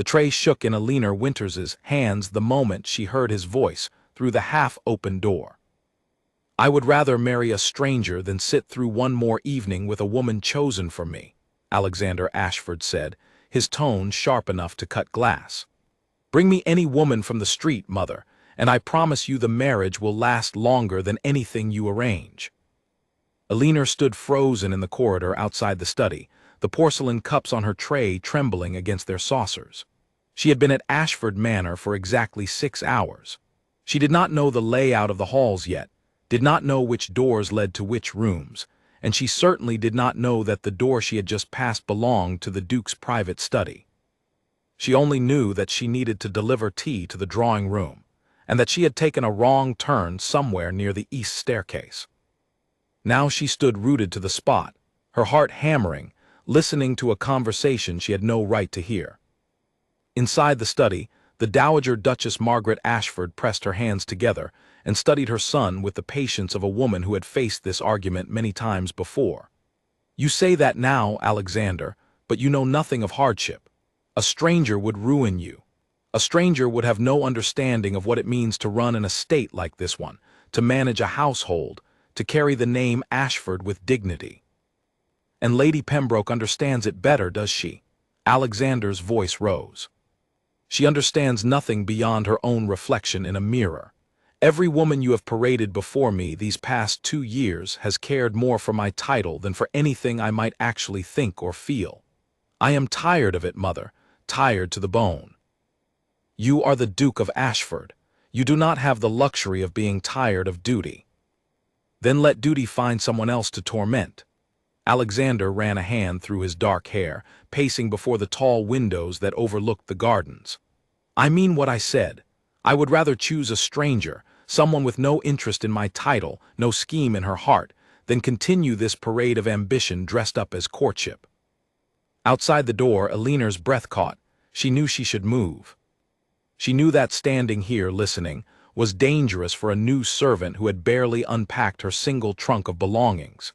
The tray shook in Alina Winters's hands the moment she heard his voice through the half-open door. "I would rather marry a stranger than sit through one more evening with a woman chosen for me," Alexander Ashford said, his tone sharp enough to cut glass. "Bring me any woman from the street, Mother, and I promise you the marriage will last longer than anything you arrange." Alina stood frozen in the corridor outside the study, the porcelain cups on her tray trembling against their saucers. She had been at Ashford Manor for exactly 6 hours. She did not know the layout of the halls yet, did not know which doors led to which rooms, and she certainly did not know that the door she had just passed belonged to the Duke's private study. She only knew that she needed to deliver tea to the drawing room, and that she had taken a wrong turn somewhere near the east staircase. Now she stood rooted to the spot, her heart hammering, listening to a conversation she had no right to hear. Inside the study, the Dowager Duchess Margaret Ashford pressed her hands together and studied her son with the patience of a woman who had faced this argument many times before. "You say that now, Alexander, but you know nothing of hardship. A stranger would ruin you. A stranger would have no understanding of what it means to run an estate like this one, to manage a household, to carry the name Ashford with dignity. And Lady Pembroke understands it better, does she?" Alexander's voice rose. "She understands nothing beyond her own reflection in a mirror. Every woman you have paraded before me these past 2 years has cared more for my title than for anything I might actually think or feel. I am tired of it, Mother, tired to the bone. You are the Duke of Ashford. You do not have the luxury of being tired of duty. Then let duty find someone else to torment." Alexander ran a hand through his dark hair, pacing before the tall windows that overlooked the gardens. "I mean what I said. I would rather choose a stranger, someone with no interest in my title, no scheme in her heart, than continue this parade of ambition dressed up as courtship." Outside the door, Alina's breath caught. She knew she should move. She knew that standing here, listening, was dangerous for a new servant who had barely unpacked her single trunk of belongings.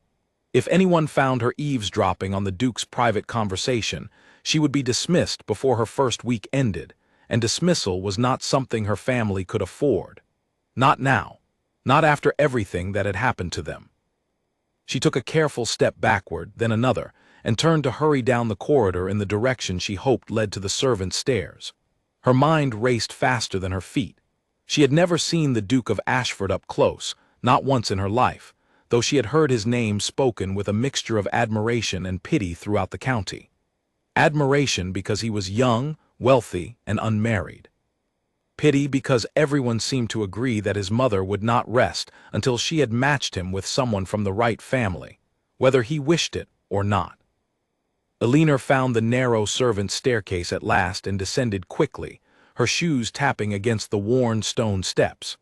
If anyone found her eavesdropping on the Duke's private conversation, she would be dismissed before her first week ended, and dismissal was not something her family could afford. Not now. Not after everything that had happened to them. She took a careful step backward, then another, and turned to hurry down the corridor in the direction she hoped led to the servants' stairs. Her mind raced faster than her feet. She had never seen the Duke of Ashford up close, not once in her life, though she had heard his name spoken with a mixture of admiration and pity throughout the county. Admiration because he was young, wealthy, and unmarried. Pity because everyone seemed to agree that his mother would not rest until she had matched him with someone from the right family, whether he wished it or not. Alina found the narrow servants' staircase at last and descended quickly, her shoes tapping against the worn stone steps.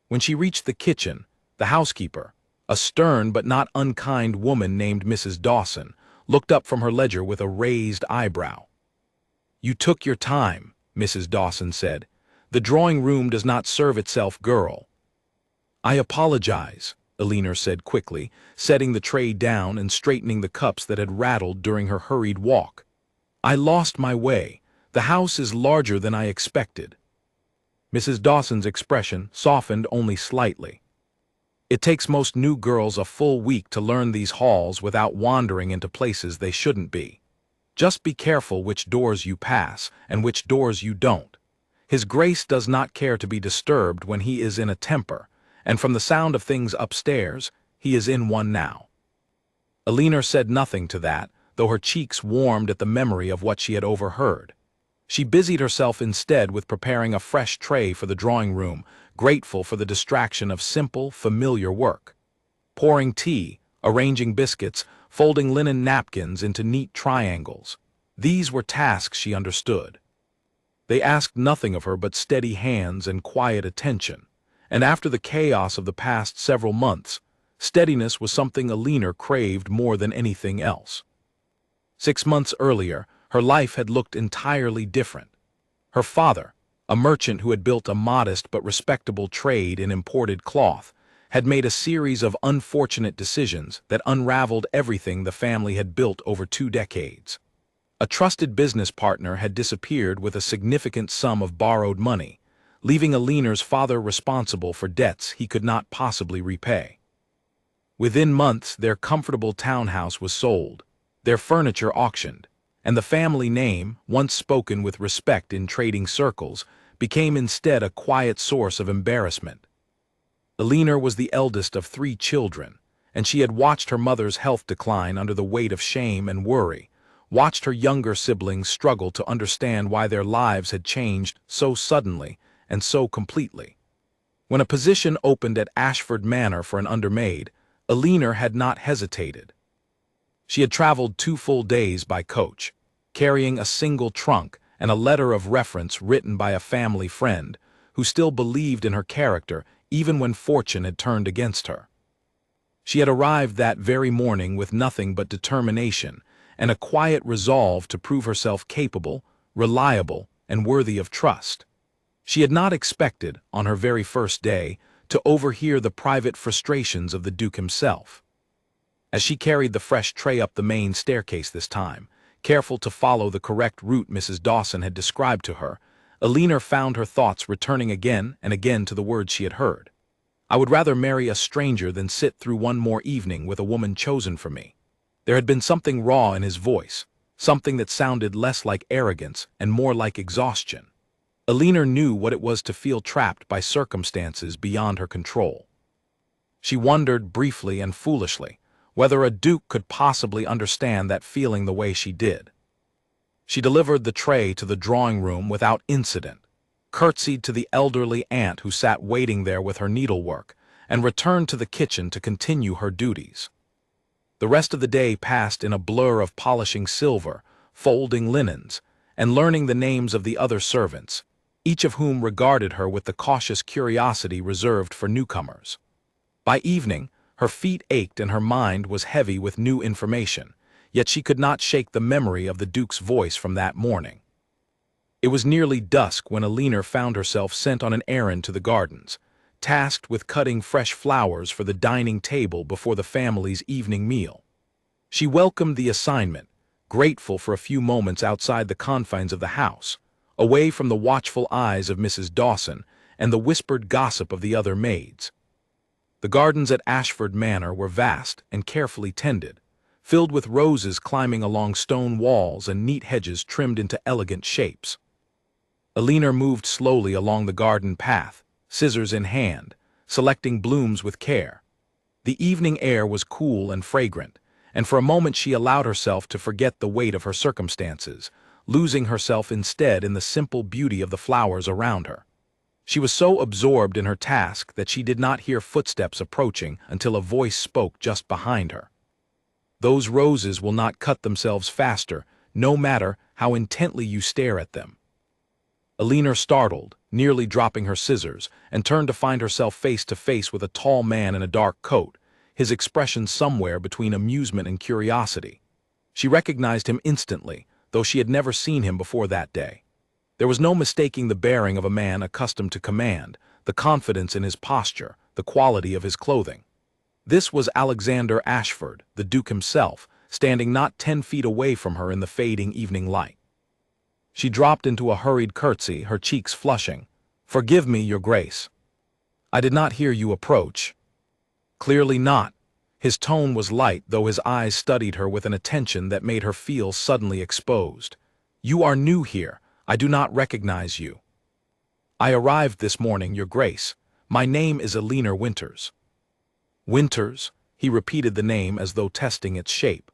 When she reached the kitchen, the housekeeper, a stern but not unkind woman named Mrs. Dawson, looked up from her ledger with a raised eyebrow. "You took your time," Mrs. Dawson said. "The drawing room does not serve itself, girl." "I apologize," Alina said quickly, setting the tray down and straightening the cups that had rattled during her hurried walk. "I lost my way. The house is larger than I expected." Mrs. Dawson's expression softened only slightly. "It takes most new girls a full week to learn these halls without wandering into places they shouldn't be. Just be careful which doors you pass and which doors you don't. His Grace does not care to be disturbed when he is in a temper, and from the sound of things upstairs, he is in one now." Alina said nothing to that, though her cheeks warmed at the memory of what she had overheard. She busied herself instead with preparing a fresh tray for the drawing room, grateful for the distraction of simple, familiar work. Pouring tea, arranging biscuits, folding linen napkins into neat triangles. These were tasks she understood. They asked nothing of her but steady hands and quiet attention, and after the chaos of the past several months, steadiness was something Alina craved more than anything else. 6 months earlier, her life had looked entirely different. Her father, a merchant who had built a modest but respectable trade in imported cloth, had made a series of unfortunate decisions that unraveled everything the family had built over 2 decades. A trusted business partner had disappeared with a significant sum of borrowed money, leaving Aliner's father responsible for debts he could not possibly repay. Within months, their comfortable townhouse was sold, their furniture auctioned, and the family name, once spoken with respect in trading circles, became instead a quiet source of embarrassment. Aliner was the eldest of 3 children, and she had watched her mother's health decline under the weight of shame and worry, watched her younger siblings struggle to understand why their lives had changed so suddenly and so completely. When a position opened at Ashford Manor for an undermaid, Aliner had not hesitated. She had traveled 2 full days by coach, carrying a single trunk and a letter of reference written by a family friend who still believed in her character even when fortune had turned against her. She had arrived that very morning with nothing but determination and a quiet resolve to prove herself capable, reliable, and worthy of trust. She had not expected, on her very first day, to overhear the private frustrations of the Duke himself. As she carried the fresh tray up the main staircase this time, careful to follow the correct route Mrs. Dawson had described to her, Aliner found her thoughts returning again and again to the words she had heard. "I would rather marry a stranger than sit through one more evening with a woman chosen for me." There had been something raw in his voice, something that sounded less like arrogance and more like exhaustion. Aliner knew what it was to feel trapped by circumstances beyond her control. She wondered briefly and foolishly whether a duke could possibly understand that feeling the way she did. She delivered the tray to the drawing room without incident, curtsied to the elderly aunt who sat waiting there with her needlework, and returned to the kitchen to continue her duties. The rest of the day passed in a blur of polishing silver, folding linens, and learning the names of the other servants, each of whom regarded her with the cautious curiosity reserved for newcomers. By evening, her feet ached and her mind was heavy with new information, yet she could not shake the memory of the Duke's voice from that morning. It was nearly dusk when Aliner found herself sent on an errand to the gardens, tasked with cutting fresh flowers for the dining table before the family's evening meal. She welcomed the assignment, grateful for a few moments outside the confines of the house, away from the watchful eyes of Mrs. Dawson and the whispered gossip of the other maids. The gardens at Ashford Manor were vast and carefully tended, filled with roses climbing along stone walls and neat hedges trimmed into elegant shapes. Aliner moved slowly along the garden path, scissors in hand, selecting blooms with care. The evening air was cool and fragrant, and for a moment she allowed herself to forget the weight of her circumstances, losing herself instead in the simple beauty of the flowers around her. She was so absorbed in her task that she did not hear footsteps approaching until a voice spoke just behind her. "Those roses will not cut themselves faster, no matter how intently you stare at them." Aliner startled, nearly dropping her scissors, and turned to find herself face to face with a tall man in a dark coat, his expression somewhere between amusement and curiosity. She recognized him instantly, though she had never seen him before that day. There was no mistaking the bearing of a man accustomed to command, the confidence in his posture, the quality of his clothing. This was Alexander Ashford, the Duke himself, standing not 10 feet away from her in the fading evening light. She dropped into a hurried curtsy, her cheeks flushing. "Forgive me, Your Grace. I did not hear you approach." "Clearly not." His tone was light, though his eyes studied her with an attention that made her feel suddenly exposed. "You are new here. I do not recognize you." "I arrived this morning, Your Grace. My name is Aliner Winters." "Winters?" He repeated the name as though testing its shape.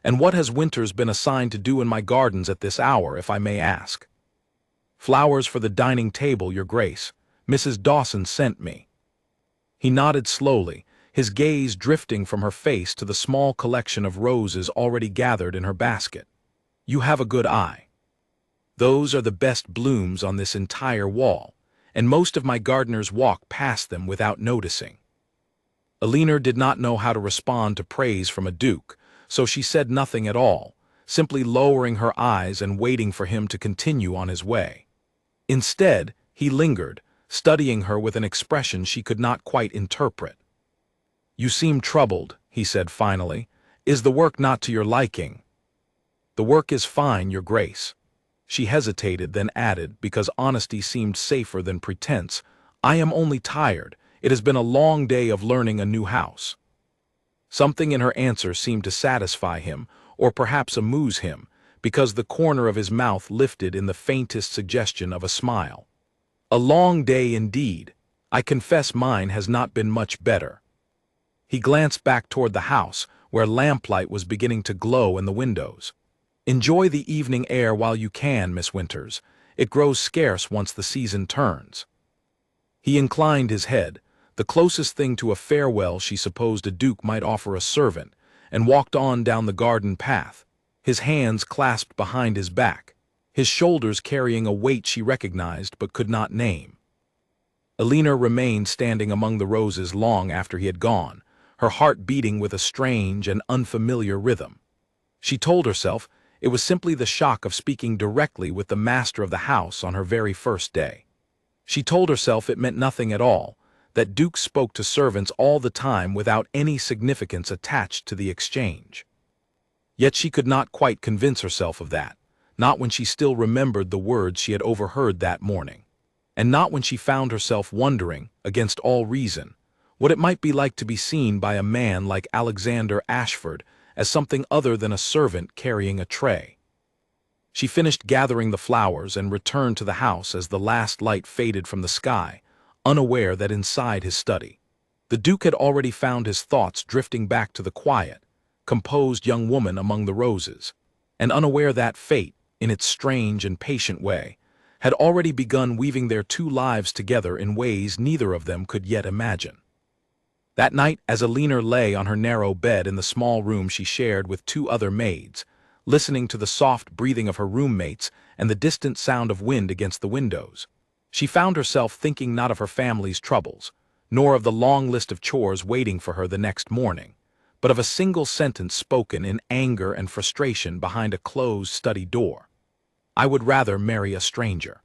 "And what has Winters been assigned to do in my gardens at this hour, if I may ask?" "Flowers for the dining table, Your Grace. Mrs. Dawson sent me." He nodded slowly, his gaze drifting from her face to the small collection of roses already gathered in her basket. "You have a good eye. Those are the best blooms on this entire wall, and most of my gardeners walk past them without noticing." Aliner did not know how to respond to praise from a duke, so she said nothing at all, simply lowering her eyes and waiting for him to continue on his way. Instead, he lingered, studying her with an expression she could not quite interpret. "You seem troubled," he said finally. "Is the work not to your liking?" "The work is fine, Your Grace." She hesitated, then added, because honesty seemed safer than pretense, "I am only tired. It has been a long day of learning a new house." Something in her answer seemed to satisfy him, or perhaps amuse him, because the corner of his mouth lifted in the faintest suggestion of a smile. "A long day indeed. I confess mine has not been much better." He glanced back toward the house, where lamplight was beginning to glow in the windows. "Enjoy the evening air while you can, Miss Winters. It grows scarce once the season turns." He inclined his head, the closest thing to a farewell she supposed a duke might offer a servant, and walked on down the garden path, his hands clasped behind his back, his shoulders carrying a weight she recognized but could not name. Alina remained standing among the roses long after he had gone, her heart beating with a strange and unfamiliar rhythm. She told herself it was simply the shock of speaking directly with the master of the house on her very first day. She told herself it meant nothing at all, that dukes spoke to servants all the time without any significance attached to the exchange. Yet she could not quite convince herself of that, not when she still remembered the words she had overheard that morning, and not when she found herself wondering, against all reason, what it might be like to be seen by a man like Alexander Ashford as something other than a servant carrying a tray. She finished gathering the flowers and returned to the house as the last light faded from the sky, unaware that inside his study, the Duke had already found his thoughts drifting back to the quiet, composed young woman among the roses, and unaware that fate, in its strange and patient way, had already begun weaving their two lives together in ways neither of them could yet imagine. That night, as Alina lay on her narrow bed in the small room she shared with two other maids, listening to the soft breathing of her roommates and the distant sound of wind against the windows, she found herself thinking not of her family's troubles, nor of the long list of chores waiting for her the next morning, but of a single sentence spoken in anger and frustration behind a closed study door. "I would rather marry a stranger."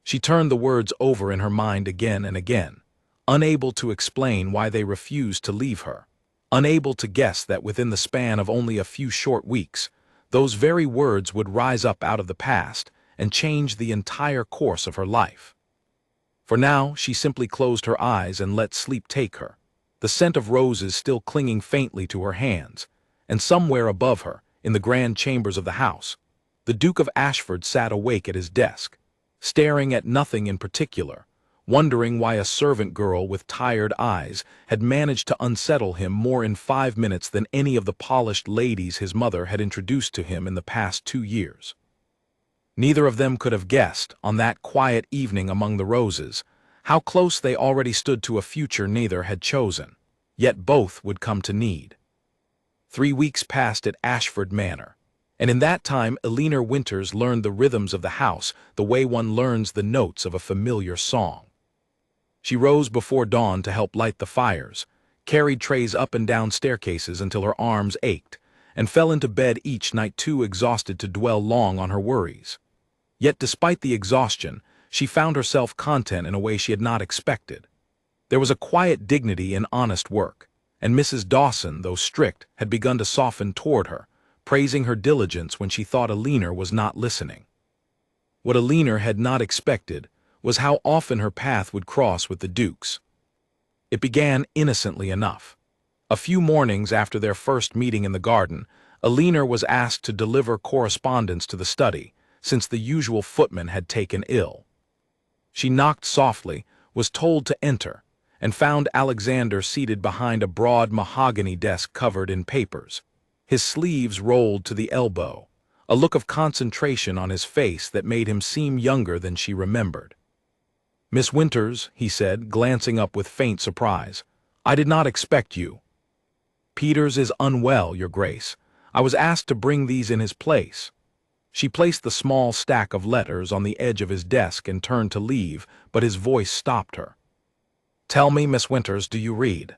She turned the words over in her mind again and again, unable to explain why they refused to leave her, unable to guess that within the span of only a few short weeks, those very words would rise up out of the past and change the entire course of her life. For now she simply closed her eyes and let sleep take her, the scent of roses still clinging faintly to her hands, and somewhere above her, in the grand chambers of the house, the Duke of Ashford sat awake at his desk, staring at nothing in particular, wondering why a servant girl with tired eyes had managed to unsettle him more in 5 minutes than any of the polished ladies his mother had introduced to him in the past 2 years. Neither of them could have guessed, on that quiet evening among the roses, how close they already stood to a future neither had chosen, yet both would come to need. 3 weeks passed at Ashford Manor, and in that time Alina Winters learned the rhythms of the house the way one learns the notes of a familiar song. She rose before dawn to help light the fires, carried trays up and down staircases until her arms ached, and fell into bed each night too exhausted to dwell long on her worries. Yet despite the exhaustion, she found herself content in a way she had not expected. There was a quiet dignity in honest work, and Mrs. Dawson, though strict, had begun to soften toward her, praising her diligence when she thought Alina was not listening. What Alina had not expected was how often her path would cross with the Duke's. It began innocently enough. A few mornings after their first meeting in the garden, Alina was asked to deliver correspondence to the study, since the usual footman had taken ill. She knocked softly, was told to enter, and found Alexander seated behind a broad mahogany desk covered in papers, his sleeves rolled to the elbow, a look of concentration on his face that made him seem younger than she remembered. "Miss Winters," he said, glancing up with faint surprise, "I did not expect you." "Peters is unwell, Your Grace. I was asked to bring these in his place." She placed the small stack of letters on the edge of his desk and turned to leave, but his voice stopped her. "Tell me, Miss Winters, do you read?"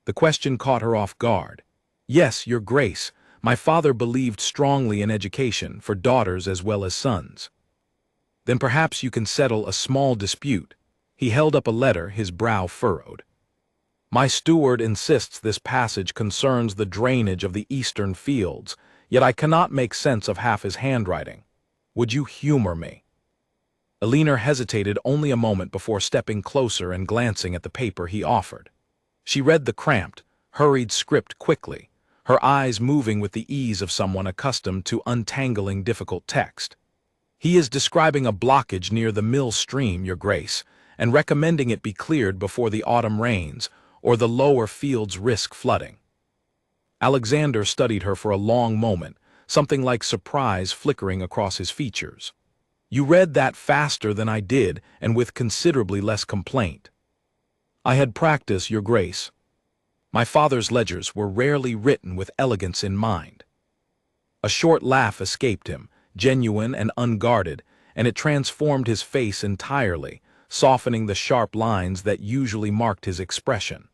The question caught her off guard. "Yes, Your Grace. My father believed strongly in education, for daughters as well as sons." "Then perhaps you can settle a small dispute." He held up a letter, his brow furrowed. "My steward insists this passage concerns the drainage of the eastern fields. yet I cannot make sense of half his handwriting. Would you humor me?" Elinor hesitated only a moment before stepping closer and glancing at the paper he offered. She read the cramped, hurried script quickly, her eyes moving with the ease of someone accustomed to untangling difficult text. "He is describing a blockage near the mill stream, Your Grace, and recommending it be cleared before the autumn rains, or the lower fields risk flooding." Alexander studied her for a long moment, something like surprise flickering across his features. "You read that faster than I did, and with considerably less complaint." "I had practice, Your Grace. My father's ledgers were rarely written with elegance in mind." A short laugh escaped him, genuine and unguarded, and it transformed his face entirely, softening the sharp lines that usually marked his expression.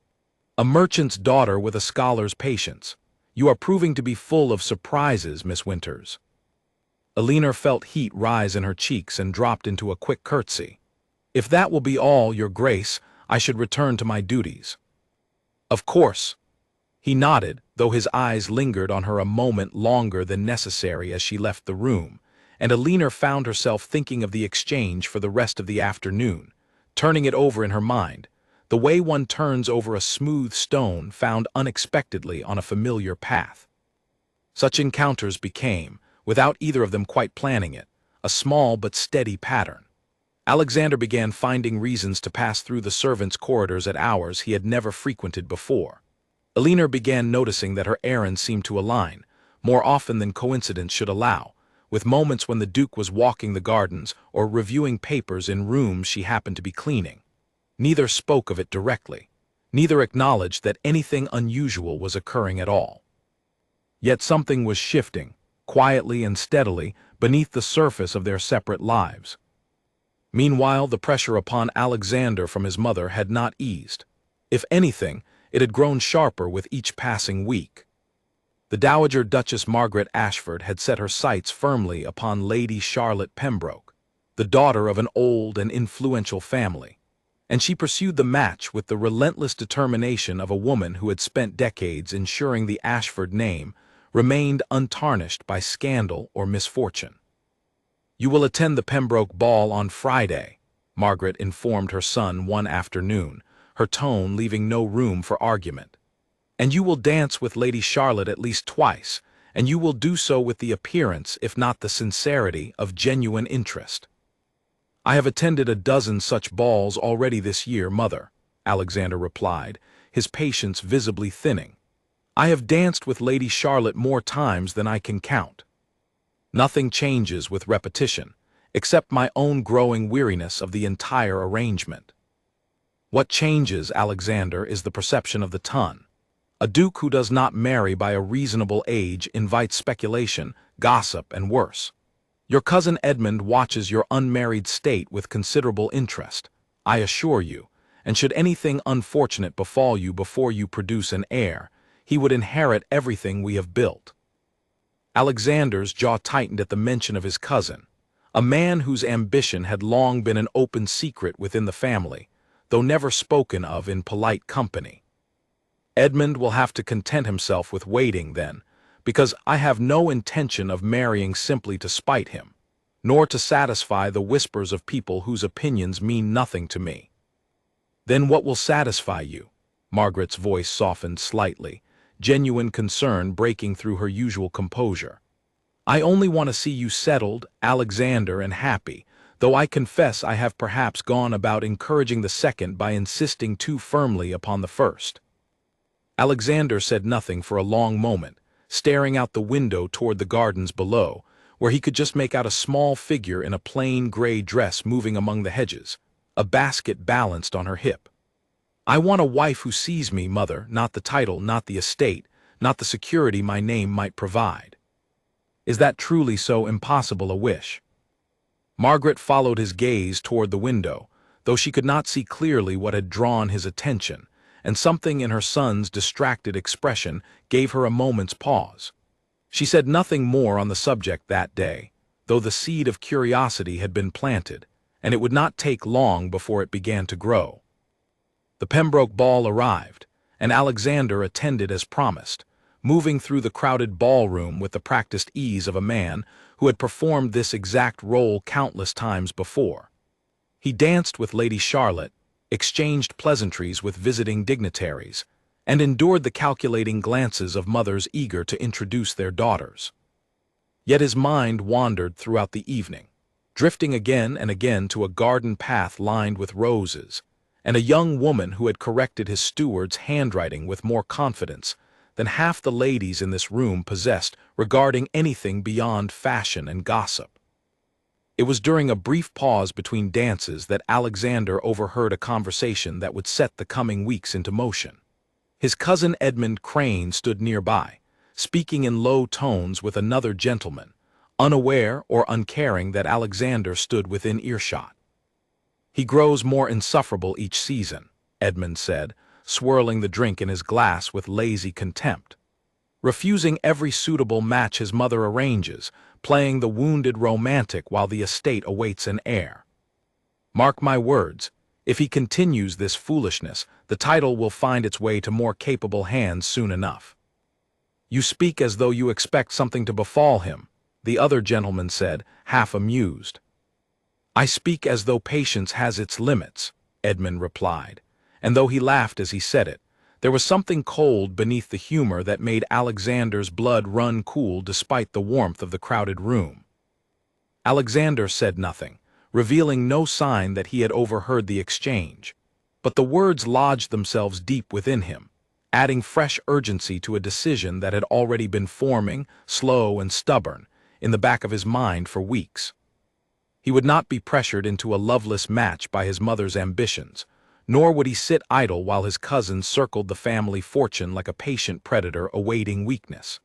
"A merchant's daughter with a scholar's patience. You are proving to be full of surprises, Miss Winters." Elinor felt heat rise in her cheeks and dropped into a quick curtsy. "If that will be all, Your Grace, I should return to my duties." "Of course." He nodded, though his eyes lingered on her a moment longer than necessary as she left the room, and Elinor found herself thinking of the exchange for the rest of the afternoon, turning it over in her mind, the way one turns over a smooth stone found unexpectedly on a familiar path. Such encounters became, without either of them quite planning it, a small but steady pattern. Alexander began finding reasons to pass through the servants' corridors at hours he had never frequented before. Elinor began noticing that her errands seemed to align, more often than coincidence should allow, with moments when the Duke was walking the gardens or reviewing papers in rooms she happened to be cleaning. Neither spoke of it directly. Neither acknowledged that anything unusual was occurring at all. Yet something was shifting, quietly and steadily, beneath the surface of their separate lives. Meanwhile, the pressure upon Alexander from his mother had not eased. If anything, it had grown sharper with each passing week. The Dowager Duchess Margaret Ashford had set her sights firmly upon Lady Charlotte Pembroke, the daughter of an old and influential family, and she pursued the match with the relentless determination of a woman who had spent decades ensuring the Ashford name remained untarnished by scandal or misfortune. "You will attend the Pembroke ball on Friday," Margaret informed her son one afternoon, her tone leaving no room for argument. "And you will dance with Lady Charlotte at least twice, and you will do so with the appearance, if not the sincerity, of genuine interest." "I have attended a dozen such balls already this year, Mother," Alexander replied, his patience visibly thinning. "I have danced with Lady Charlotte more times than I can count. Nothing changes with repetition, except my own growing weariness of the entire arrangement. What changes, Alexander, is the perception of the ton. A duke who does not marry by a reasonable age invites speculation, gossip, and worse. Your cousin Edmund watches your unmarried state with considerable interest, I assure you, and should anything unfortunate befall you before you produce an heir, he would inherit everything we have built." Alexander's jaw tightened at the mention of his cousin, a man whose ambition had long been an open secret within the family, though never spoken of in polite company. "Edmund will have to content himself with waiting, then, because I have no intention of marrying simply to spite him, nor to satisfy the whispers of people whose opinions mean nothing to me." "Then what will satisfy you?" Margaret's voice softened slightly, genuine concern breaking through her usual composure. "I only want to see you settled, Alexander, and happy, though I confess I have perhaps gone about encouraging the second by insisting too firmly upon the first." Alexander said nothing for a long moment, staring out the window toward the gardens below, where he could just make out a small figure in a plain gray dress moving among the hedges, a basket balanced on her hip. "I want a wife who sees me, Mother, not the title, not the estate, not the security my name might provide." "Is that truly so impossible a wish?" Margaret followed his gaze toward the window, though she could not see clearly what had drawn his attention, and something in her son's distracted expression gave her a moment's pause. She said nothing more on the subject that day, though the seed of curiosity had been planted, and it would not take long before it began to grow. The Pembroke ball arrived, and Alexander attended as promised, moving through the crowded ballroom with the practiced ease of a man who had performed this exact role countless times before. He danced with Lady Charlotte, exchanged pleasantries with visiting dignitaries, and endured the calculating glances of mothers eager to introduce their daughters. Yet his mind wandered throughout the evening, drifting again and again to a garden path lined with roses, and a young woman who had corrected his steward's handwriting with more confidence than half the ladies in this room possessed regarding anything beyond fashion and gossip. It was during a brief pause between dances that Alexander overheard a conversation that would set the coming weeks into motion. His cousin Edmund Crane stood nearby, speaking in low tones with another gentleman, unaware or uncaring that Alexander stood within earshot. "He grows more insufferable each season," Edmund said, swirling the drink in his glass with lazy contempt. "Refusing every suitable match his mother arranges, playing the wounded romantic while the estate awaits an heir. Mark my words, if he continues this foolishness, the title will find its way to more capable hands soon enough." "You speak as though you expect something to befall him," the other gentleman said, half amused. "I speak as though patience has its limits," Edmund replied, and though he laughed as he said it, there was something cold beneath the humor that made Alexander's blood run cool despite the warmth of the crowded room. Alexander said nothing, revealing no sign that he had overheard the exchange, but the words lodged themselves deep within him, adding fresh urgency to a decision that had already been forming, slow and stubborn, in the back of his mind for weeks. He would not be pressured into a loveless match by his mother's ambitions, nor would he sit idle while his cousin circled the family fortune like a patient predator awaiting weakness.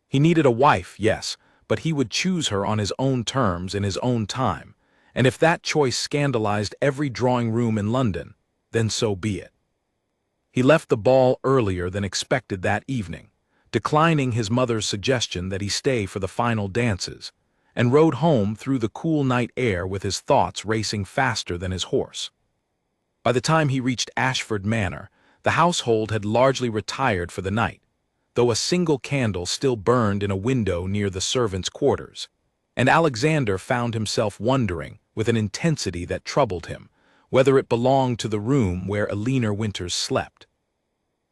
He needed a wife, yes, but he would choose her on his own terms in his own time, and if that choice scandalized every drawing room in London, then so be it. He left the ball earlier than expected that evening, declining his mother's suggestion that he stay for the final dances, and rode home through the cool night air with his thoughts racing faster than his horse. By the time he reached Ashford Manor, the household had largely retired for the night, though a single candle still burned in a window near the servants' quarters, and Alexander found himself wondering, with an intensity that troubled him, whether it belonged to the room where Eleanor Winters slept.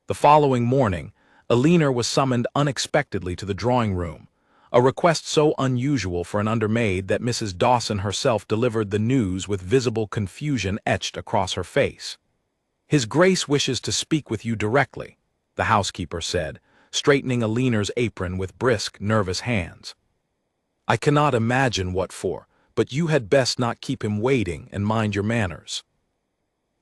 The following morning, Eleanor was summoned unexpectedly to the drawing-room, a request so unusual for an undermaid that Mrs. Dawson herself delivered the news with visible confusion etched across her face. "His Grace wishes to speak with you directly," the housekeeper said, straightening Eleanor's apron with brisk, nervous hands. "I cannot imagine what for, but you had best not keep him waiting and mind your manners."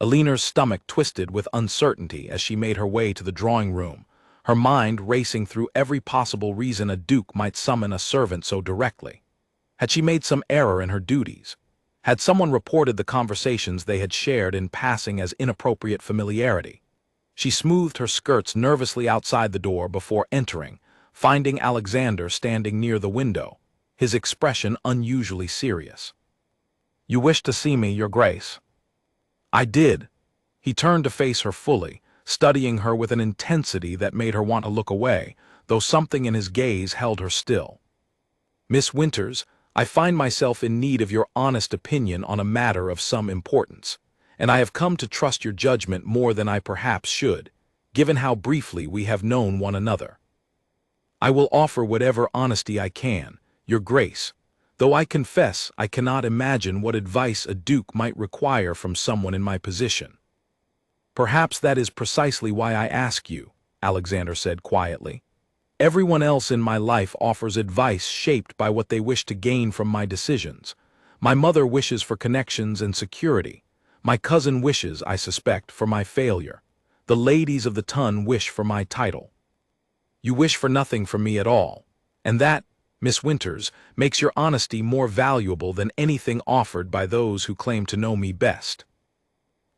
Eleanor's stomach twisted with uncertainty as she made her way to the drawing-room, her mind racing through every possible reason a duke might summon a servant so directly. Had she made some error in her duties? Had someone reported the conversations they had shared in passing as inappropriate familiarity? She smoothed her skirts nervously outside the door before entering, finding Alexander standing near the window, his expression unusually serious. "You wished to see me, Your Grace." "I did." He turned to face her fully, studying her with an intensity that made her want to look away, though something in his gaze held her still. "Miss Winters, I find myself in need of your honest opinion on a matter of some importance, and I have come to trust your judgment more than I perhaps should, given how briefly we have known one another. I will offer whatever honesty I can, Your Grace, though I confess I cannot imagine what advice a duke might require from someone in my position." "Perhaps that is precisely why I ask you," Alexander said quietly. "Everyone else in my life offers advice shaped by what they wish to gain from my decisions. My mother wishes for connections and security. My cousin wishes, I suspect, for my failure. The ladies of the ton wish for my title. You wish for nothing from me at all, and that, Miss Winters, makes your honesty more valuable than anything offered by those who claim to know me best."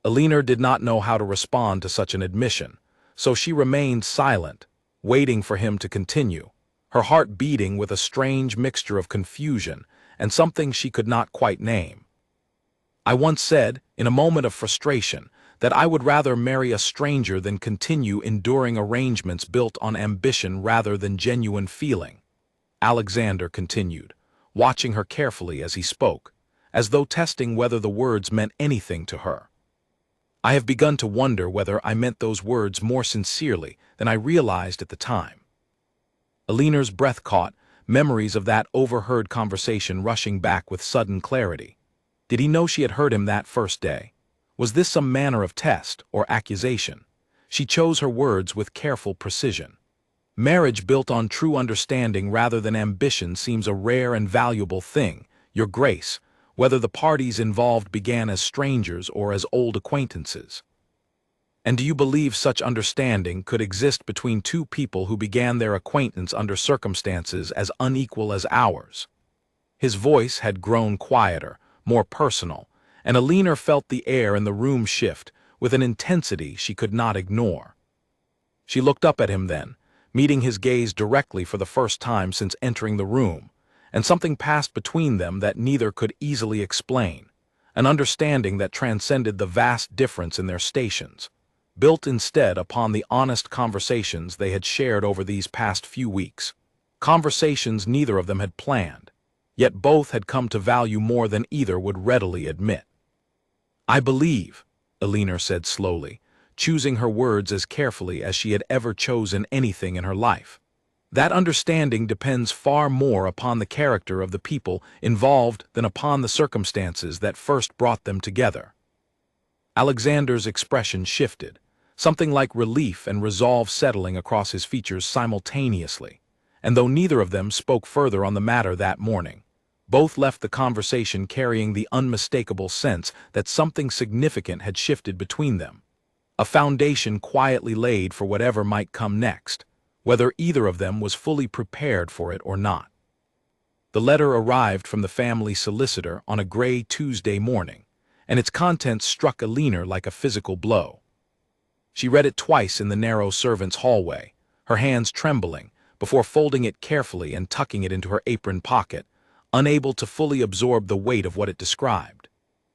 Eleanor did not know how to respond to such an admission, so she remained silent, waiting for him to continue, her heart beating with a strange mixture of confusion and something she could not quite name. "I once said, in a moment of frustration, that I would rather marry a stranger than continue enduring arrangements built on ambition rather than genuine feeling. Alexander continued, watching her carefully as he spoke, as though testing whether the words meant anything to her. I have begun to wonder whether I meant those words more sincerely than I realized at the time. Eleanor's breath caught, memories of that overheard conversation rushing back with sudden clarity. Did he know she had heard him that first day? Was this some manner of test or accusation? She chose her words with careful precision. Marriage built on true understanding rather than ambition seems a rare and valuable thing, Your Grace, whether the parties involved began as strangers or as old acquaintances. And do you believe such understanding could exist between two people who began their acquaintance under circumstances as unequal as ours? His voice had grown quieter, more personal, and Eleanor felt the air in the room shift with an intensity she could not ignore. She looked up at him then, meeting his gaze directly for the first time since entering the room, and something passed between them that neither could easily explain, an understanding that transcended the vast difference in their stations, built instead upon the honest conversations they had shared over these past few weeks, conversations neither of them had planned, yet both had come to value more than either would readily admit. "I believe," Eleanor said slowly, choosing her words as carefully as she had ever chosen anything in her life, "that understanding depends far more upon the character of the people involved than upon the circumstances that first brought them together." Alexander's expression shifted, something like relief and resolve settling across his features simultaneously, and though neither of them spoke further on the matter that morning, both left the conversation carrying the unmistakable sense that something significant had shifted between them, a foundation quietly laid for whatever might come next, whether either of them was fully prepared for it or not. The letter arrived from the family solicitor on a gray Tuesday morning, and its contents struck Eleanor like a physical blow. She read it twice in the narrow servants' hallway, her hands trembling, before folding it carefully and tucking it into her apron pocket, unable to fully absorb the weight of what it described.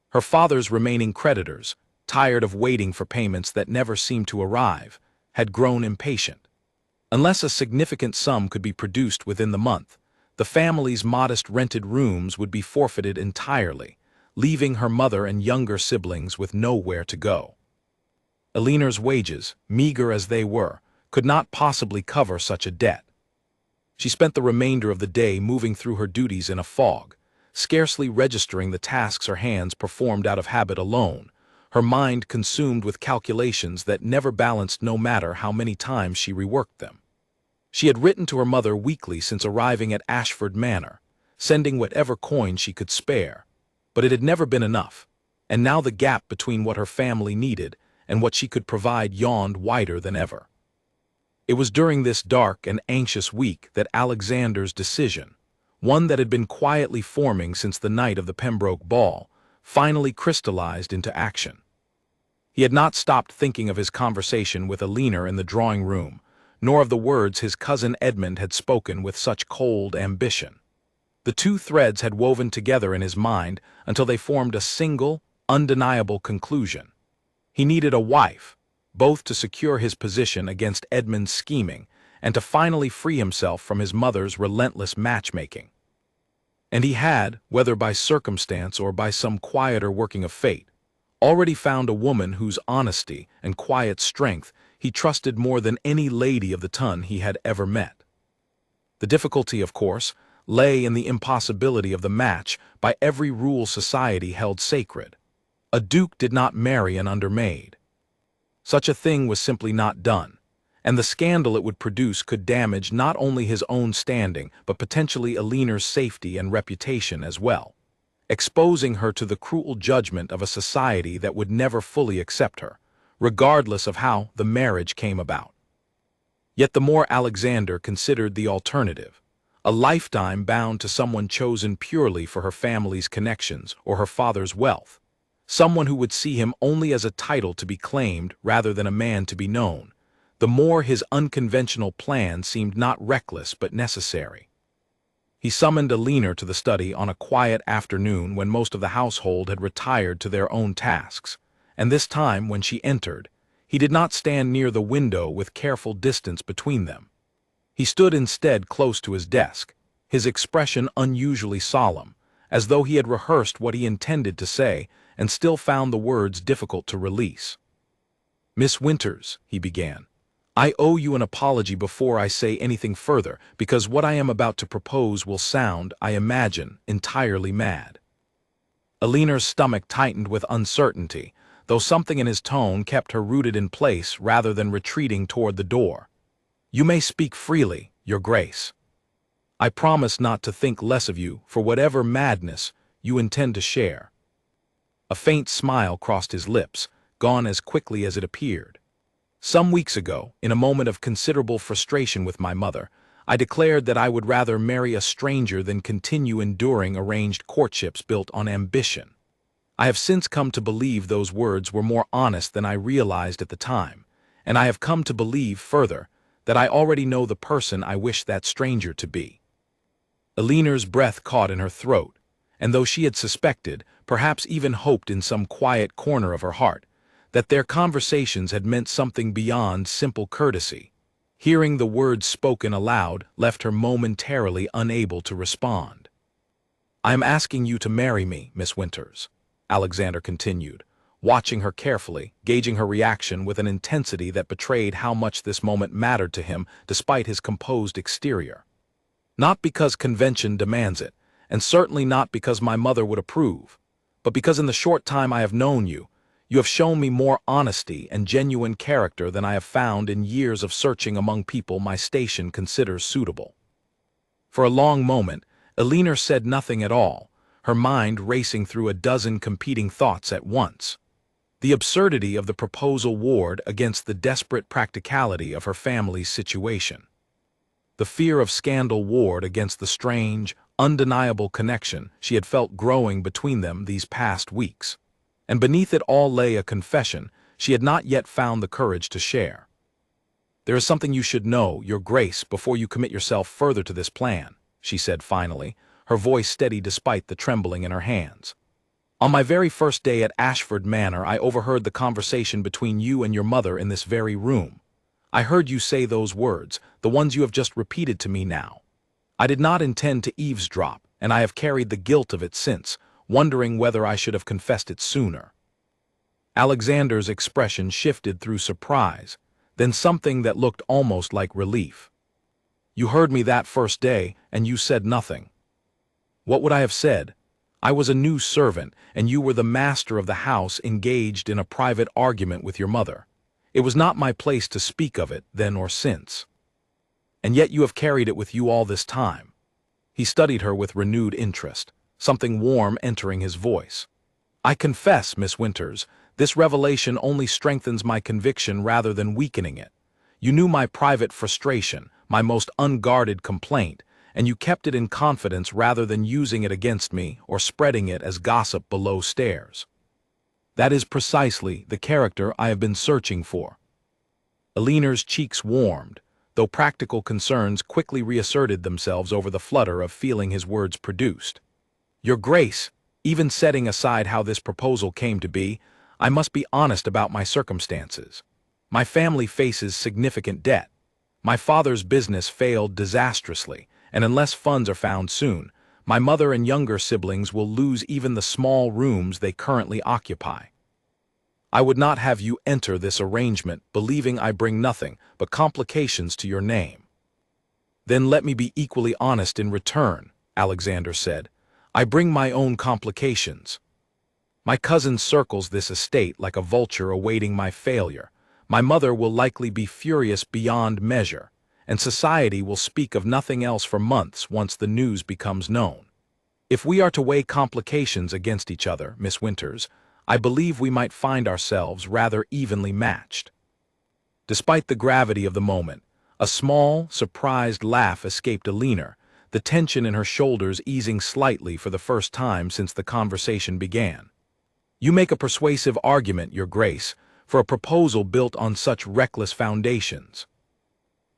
Her father's remaining creditors, tired of waiting for payments that never seemed to arrive, had grown impatient. Unless a significant sum could be produced within the month, the family's modest rented rooms would be forfeited entirely, leaving her mother and younger siblings with nowhere to go. Eleanor's wages, meager as they were, could not possibly cover such a debt. She spent the remainder of the day moving through her duties in a fog, scarcely registering the tasks her hands performed out of habit alone, her mind consumed with calculations that never balanced no matter how many times she reworked them. She had written to her mother weekly since arriving at Ashford Manor, sending whatever coin she could spare, but it had never been enough, and now the gap between what her family needed and what she could provide yawned wider than ever. It was during this dark and anxious week that Alexander's decision, one that had been quietly forming since the night of the Pembroke ball, finally crystallized into action. He had not stopped thinking of his conversation with Eleanor in the drawing room, nor of the words his cousin Edmund had spoken with such cold ambition. The two threads had woven together in his mind until they formed a single, undeniable conclusion. He needed a wife, both to secure his position against Edmund's scheming and to finally free himself from his mother's relentless matchmaking. And he had, whether by circumstance or by some quieter working of fate, already found a woman whose honesty and quiet strength he trusted more than any lady of the ton he had ever met. The difficulty, of course, lay in the impossibility of the match by every rule society held sacred. A duke did not marry an undermaid. Such a thing was simply not done, and the scandal it would produce could damage not only his own standing but potentially Eleanor's safety and reputation as well, exposing her to the cruel judgment of a society that would never fully accept her, regardless of how the marriage came about. Yet the more Alexander considered the alternative, a lifetime bound to someone chosen purely for her family's connections or her father's wealth, someone who would see him only as a title to be claimed rather than a man to be known, the more his unconventional plan seemed not reckless but necessary. He summoned Eleanor to the study on a quiet afternoon when most of the household had retired to their own tasks, and this time, when she entered, he did not stand near the window with careful distance between them. He stood instead close to his desk, his expression unusually solemn, as though he had rehearsed what he intended to say and still found the words difficult to release. "Miss Winters," he began, "I owe you an apology before I say anything further, because what I am about to propose will sound, I imagine, entirely mad." Aliner's stomach tightened with uncertainty, though something in his tone kept her rooted in place rather than retreating toward the door. "You may speak freely, Your Grace. I promise not to think less of you for whatever madness you intend to share." A faint smile crossed his lips, gone as quickly as it appeared. "Some weeks ago, in a moment of considerable frustration with my mother, I declared that I would rather marry a stranger than continue enduring arranged courtships built on ambition. I have since come to believe those words were more honest than I realized at the time, and I have come to believe, further, that I already know the person I wish that stranger to be." Aliner's breath caught in her throat, and though she had suspected, perhaps even hoped in some quiet corner of her heart, that their conversations had meant something beyond simple courtesy, hearing the words spoken aloud left her momentarily unable to respond. "I am asking you to marry me, Miss Winters," Alexander continued, watching her carefully, gauging her reaction with an intensity that betrayed how much this moment mattered to him despite his composed exterior. "Not because convention demands it, and certainly not because my mother would approve, but because in the short time I have known you, you have shown me more honesty and genuine character than I have found in years of searching among people my station considers suitable." For a long moment, Aliner said nothing at all, her mind racing through a dozen competing thoughts at once. The absurdity of the proposal warred against the desperate practicality of her family's situation. The fear of scandal warred against the strange, undeniable connection she had felt growing between them these past weeks. And beneath it all lay a confession she had not yet found the courage to share. "There is something you should know, Your Grace, before you commit yourself further to this plan," she said finally, her voice steady despite the trembling in her hands. "On my very first day at Ashford Manor, I overheard the conversation between you and your mother in this very room. I heard you say those words, the ones you have just repeated to me now. I did not intend to eavesdrop, and I have carried the guilt of it since, wondering whether I should have confessed it sooner." Alexander's expression shifted through surprise, then something that looked almost like relief. "You heard me that first day, and you said nothing." "What would I have said? I was a new servant, and you were the master of the house engaged in a private argument with your mother. It was not my place to speak of it, then or since." "And yet you have carried it with you all this time." He studied her with renewed interest, something warm entering his voice. "I confess, Miss Winters, this revelation only strengthens my conviction rather than weakening it. You knew my private frustration, my most unguarded complaint, and you kept it in confidence rather than using it against me or spreading it as gossip below stairs. That is precisely the character I have been searching for." Aliner's cheeks warmed, though practical concerns quickly reasserted themselves over the flutter of feeling his words produced. "Your Grace, even setting aside how this proposal came to be, I must be honest about my circumstances. My family faces significant debt. My father's business failed disastrously, and unless funds are found soon, my mother and younger siblings will lose even the small rooms they currently occupy. I would not have you enter this arrangement believing I bring nothing but complications to your name." "Then let me be equally honest in return," Alexander said. "I bring my own complications. My cousin circles this estate like a vulture awaiting my failure. My mother will likely be furious beyond measure, and society will speak of nothing else for months once the news becomes known. If we are to weigh complications against each other, Miss Winters, I believe we might find ourselves rather evenly matched." Despite the gravity of the moment, a small, surprised laugh escaped Aliner, the tension in her shoulders easing slightly for the first time since the conversation began. "You make a persuasive argument, Your Grace, for a proposal built on such reckless foundations.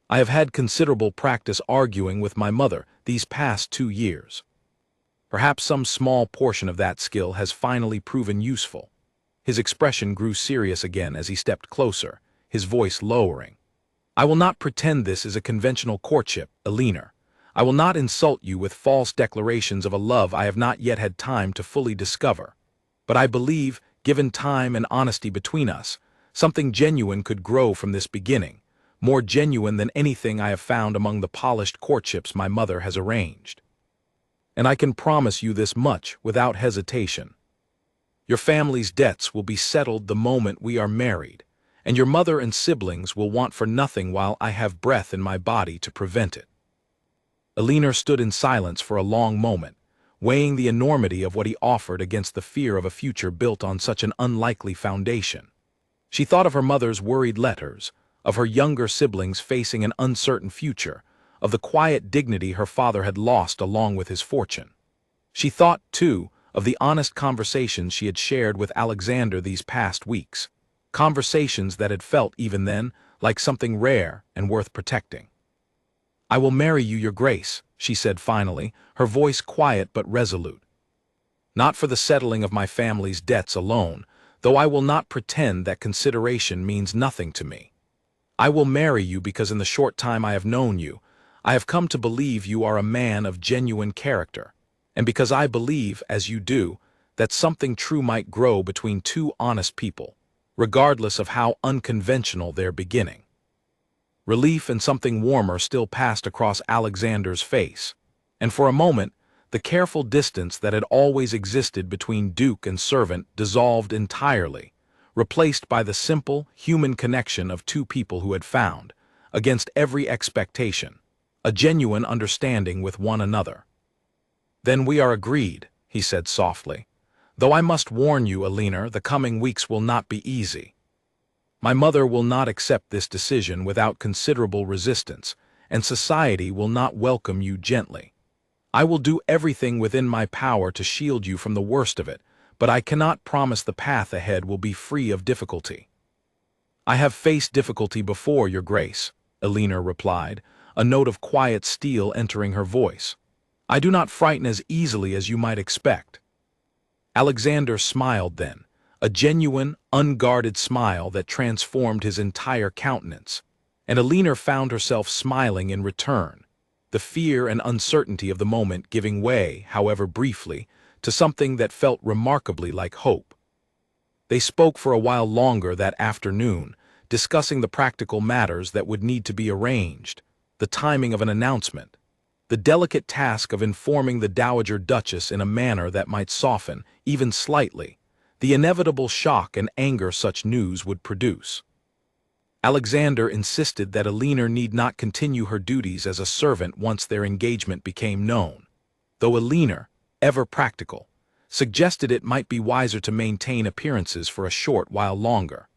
I have had considerable practice arguing with my mother these past 2 years. Perhaps some small portion of that skill has finally proven useful. His expression grew serious again as he stepped closer, his voice lowering. I will not pretend this is a conventional courtship, Eleanor. I will not insult you with false declarations of a love I have not yet had time to fully discover. But I believe, given time and honesty between us, something genuine could grow from this beginning, more genuine than anything I have found among the polished courtships my mother has arranged. And I can promise you this much without hesitation. Your family's debts will be settled the moment we are married, and your mother and siblings will want for nothing while I have breath in my body to prevent it. Eleanor stood in silence for a long moment, weighing the enormity of what he offered against the fear of a future built on such an unlikely foundation. She thought of her mother's worried letters, of her younger siblings facing an uncertain future, of the quiet dignity her father had lost along with his fortune. She thought, too, of the honest conversations she had shared with Alexander these past weeks, conversations that had felt, even then, like something rare and worth protecting. I will marry you, Your Grace, she said finally, her voice quiet but resolute. Not for the settling of my family's debts alone, though I will not pretend that consideration means nothing to me. I will marry you because in the short time I have known you, I have come to believe you are a man of genuine character, and because I believe, as you do, that something true might grow between two honest people, regardless of how unconventional their beginning. Relief and something warmer still passed across Alexander's face, and for a moment, the careful distance that had always existed between duke and servant dissolved entirely, replaced by the simple, human connection of two people who had found, against every expectation, a genuine understanding with one another. Then we are agreed, he said softly. Though I must warn you, Eleanor, the coming weeks will not be easy. My mother will not accept this decision without considerable resistance, and society will not welcome you gently. I will do everything within my power to shield you from the worst of it, but I cannot promise the path ahead will be free of difficulty. I have faced difficulty before, Your Grace, Eleanor replied, a note of quiet steel entering her voice. I do not frighten as easily as you might expect. Alexander smiled then, a genuine, unguarded smile that transformed his entire countenance, and Eleanor found herself smiling in return, the fear and uncertainty of the moment giving way, however briefly, to something that felt remarkably like hope. They spoke for a while longer that afternoon, discussing the practical matters that would need to be arranged, the timing of an announcement, the delicate task of informing the Dowager Duchess in a manner that might soften, even slightly, the inevitable shock and anger such news would produce. Alexander insisted that Eleanor need not continue her duties as a servant once their engagement became known, though Eleanor, ever practical, suggested it might be wiser to maintain appearances for a short while longer,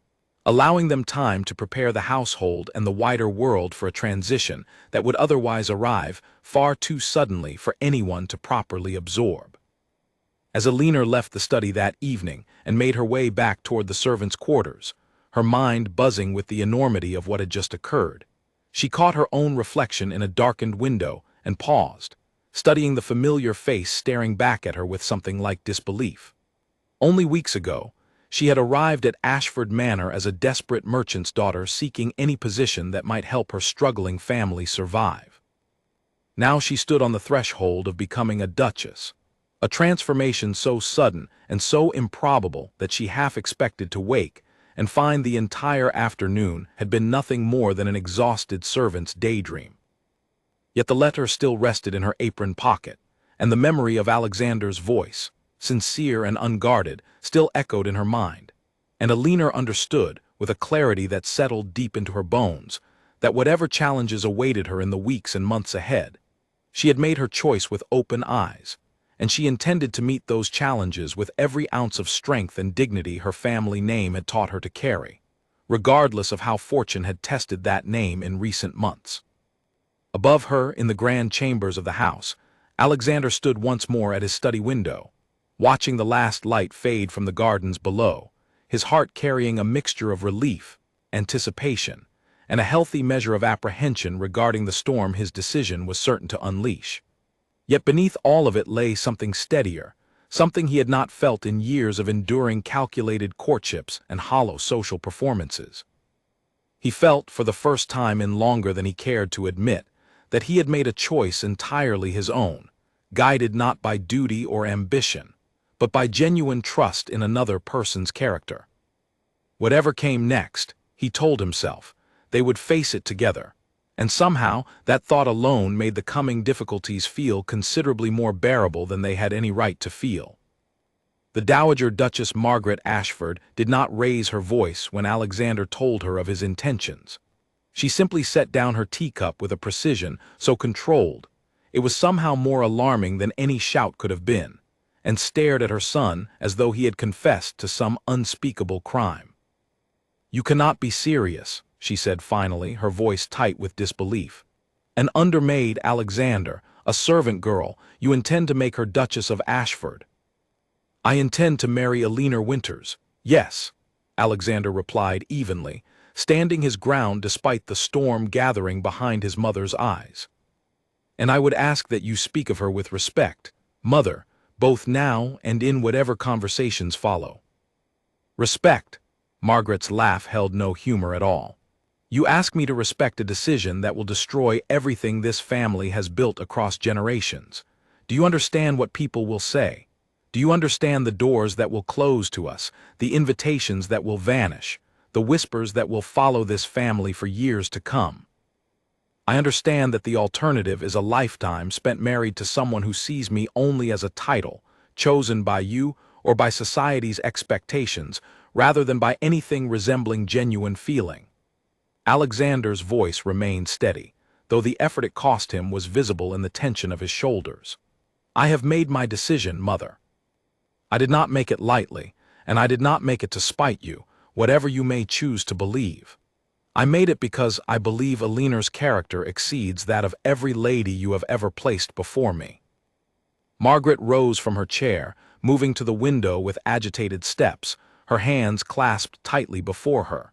allowing them time to prepare the household and the wider world for a transition that would otherwise arrive far too suddenly for anyone to properly absorb. As Eleanor left the study that evening and made her way back toward the servants' quarters, her mind buzzing with the enormity of what had just occurred, she caught her own reflection in a darkened window and paused, studying the familiar face staring back at her with something like disbelief. Only weeks ago, she had arrived at Ashford Manor as a desperate merchant's daughter seeking any position that might help her struggling family survive. Now she stood on the threshold of becoming a duchess, a transformation so sudden and so improbable that she half expected to wake and find the entire afternoon had been nothing more than an exhausted servant's daydream. Yet the letter still rested in her apron pocket, and the memory of Alexander's voice, sincere and unguarded, still echoed in her mind, and Eleanor understood, with a clarity that settled deep into her bones, that whatever challenges awaited her in the weeks and months ahead, she had made her choice with open eyes, and she intended to meet those challenges with every ounce of strength and dignity her family name had taught her to carry, regardless of how fortune had tested that name in recent months. Above her, in the grand chambers of the house, Alexander stood once more at his study window, watching the last light fade from the gardens below, his heart carrying a mixture of relief, anticipation, and a healthy measure of apprehension regarding the storm his decision was certain to unleash. Yet beneath all of it lay something steadier, something he had not felt in years of enduring calculated courtships and hollow social performances. He felt, for the first time in longer than he cared to admit, that he had made a choice entirely his own, guided not by duty or ambition, but by genuine trust in another person's character. Whatever came next, he told himself, they would face it together, and somehow that thought alone made the coming difficulties feel considerably more bearable than they had any right to feel. The Dowager Duchess Margaret Ashford did not raise her voice when Alexander told her of his intentions. She simply set down her teacup with a precision so controlled, it was somehow more alarming than any shout could have been, and stared at her son as though he had confessed to some unspeakable crime. "You cannot be serious," she said finally, her voice tight with disbelief. "An undermaid, Alexander, a servant girl, you intend to make her Duchess of Ashford." "I intend to marry Alina Winters, yes," Alexander replied evenly, standing his ground despite the storm gathering behind his mother's eyes. "And I would ask that you speak of her with respect, mother, both now and in whatever conversations follow." "Respect?" Margaret's laugh held no humor at all. "You ask me to respect a decision that will destroy everything this family has built across generations. Do you understand what people will say? Do you understand the doors that will close to us, the invitations that will vanish, the whispers that will follow this family for years to come? I understand that the alternative is a lifetime spent married to someone who sees me only as a title, chosen by you or by society's expectations, rather than by anything resembling genuine feeling." Alexander's voice remained steady, though the effort it cost him was visible in the tension of his shoulders. "I have made my decision, mother. I did not make it lightly, and I did not make it to spite you, whatever you may choose to believe. I made it because I believe Alina's character exceeds that of every lady you have ever placed before me." Margaret rose from her chair, moving to the window with agitated steps, her hands clasped tightly before her.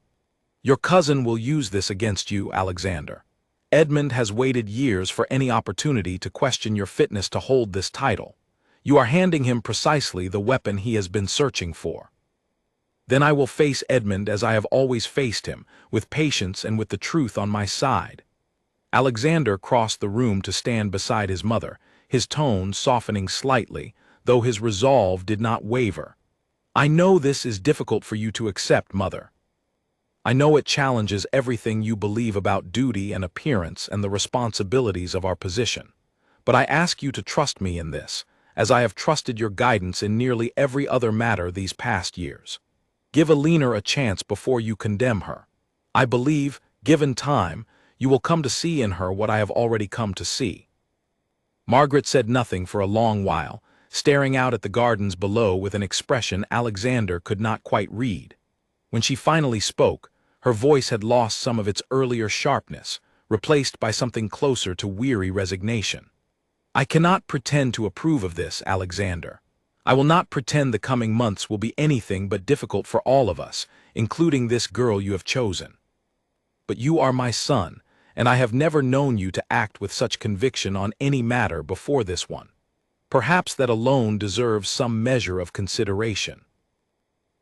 "Your cousin will use this against you, Alexander. Edmund has waited years for any opportunity to question your fitness to hold this title. You are handing him precisely the weapon he has been searching for. Then I will face Edmund as I have always faced him, with patience and with the truth on my side." Alexander crossed the room to stand beside his mother, his tone softening slightly, though his resolve did not waver. "I know this is difficult for you to accept, mother. I know it challenges everything you believe about duty and appearance and the responsibilities of our position. But I ask you to trust me in this, as I have trusted your guidance in nearly every other matter these past years. Give Alina a chance before you condemn her. I believe, given time, you will come to see in her what I have already come to see." Margaret said nothing for a long while, staring out at the gardens below with an expression Alexander could not quite read. When she finally spoke, her voice had lost some of its earlier sharpness, replaced by something closer to weary resignation. "I cannot pretend to approve of this, Alexander. I will not pretend the coming months will be anything but difficult for all of us, including this girl you have chosen. But you are my son, and I have never known you to act with such conviction on any matter before this one. Perhaps that alone deserves some measure of consideration."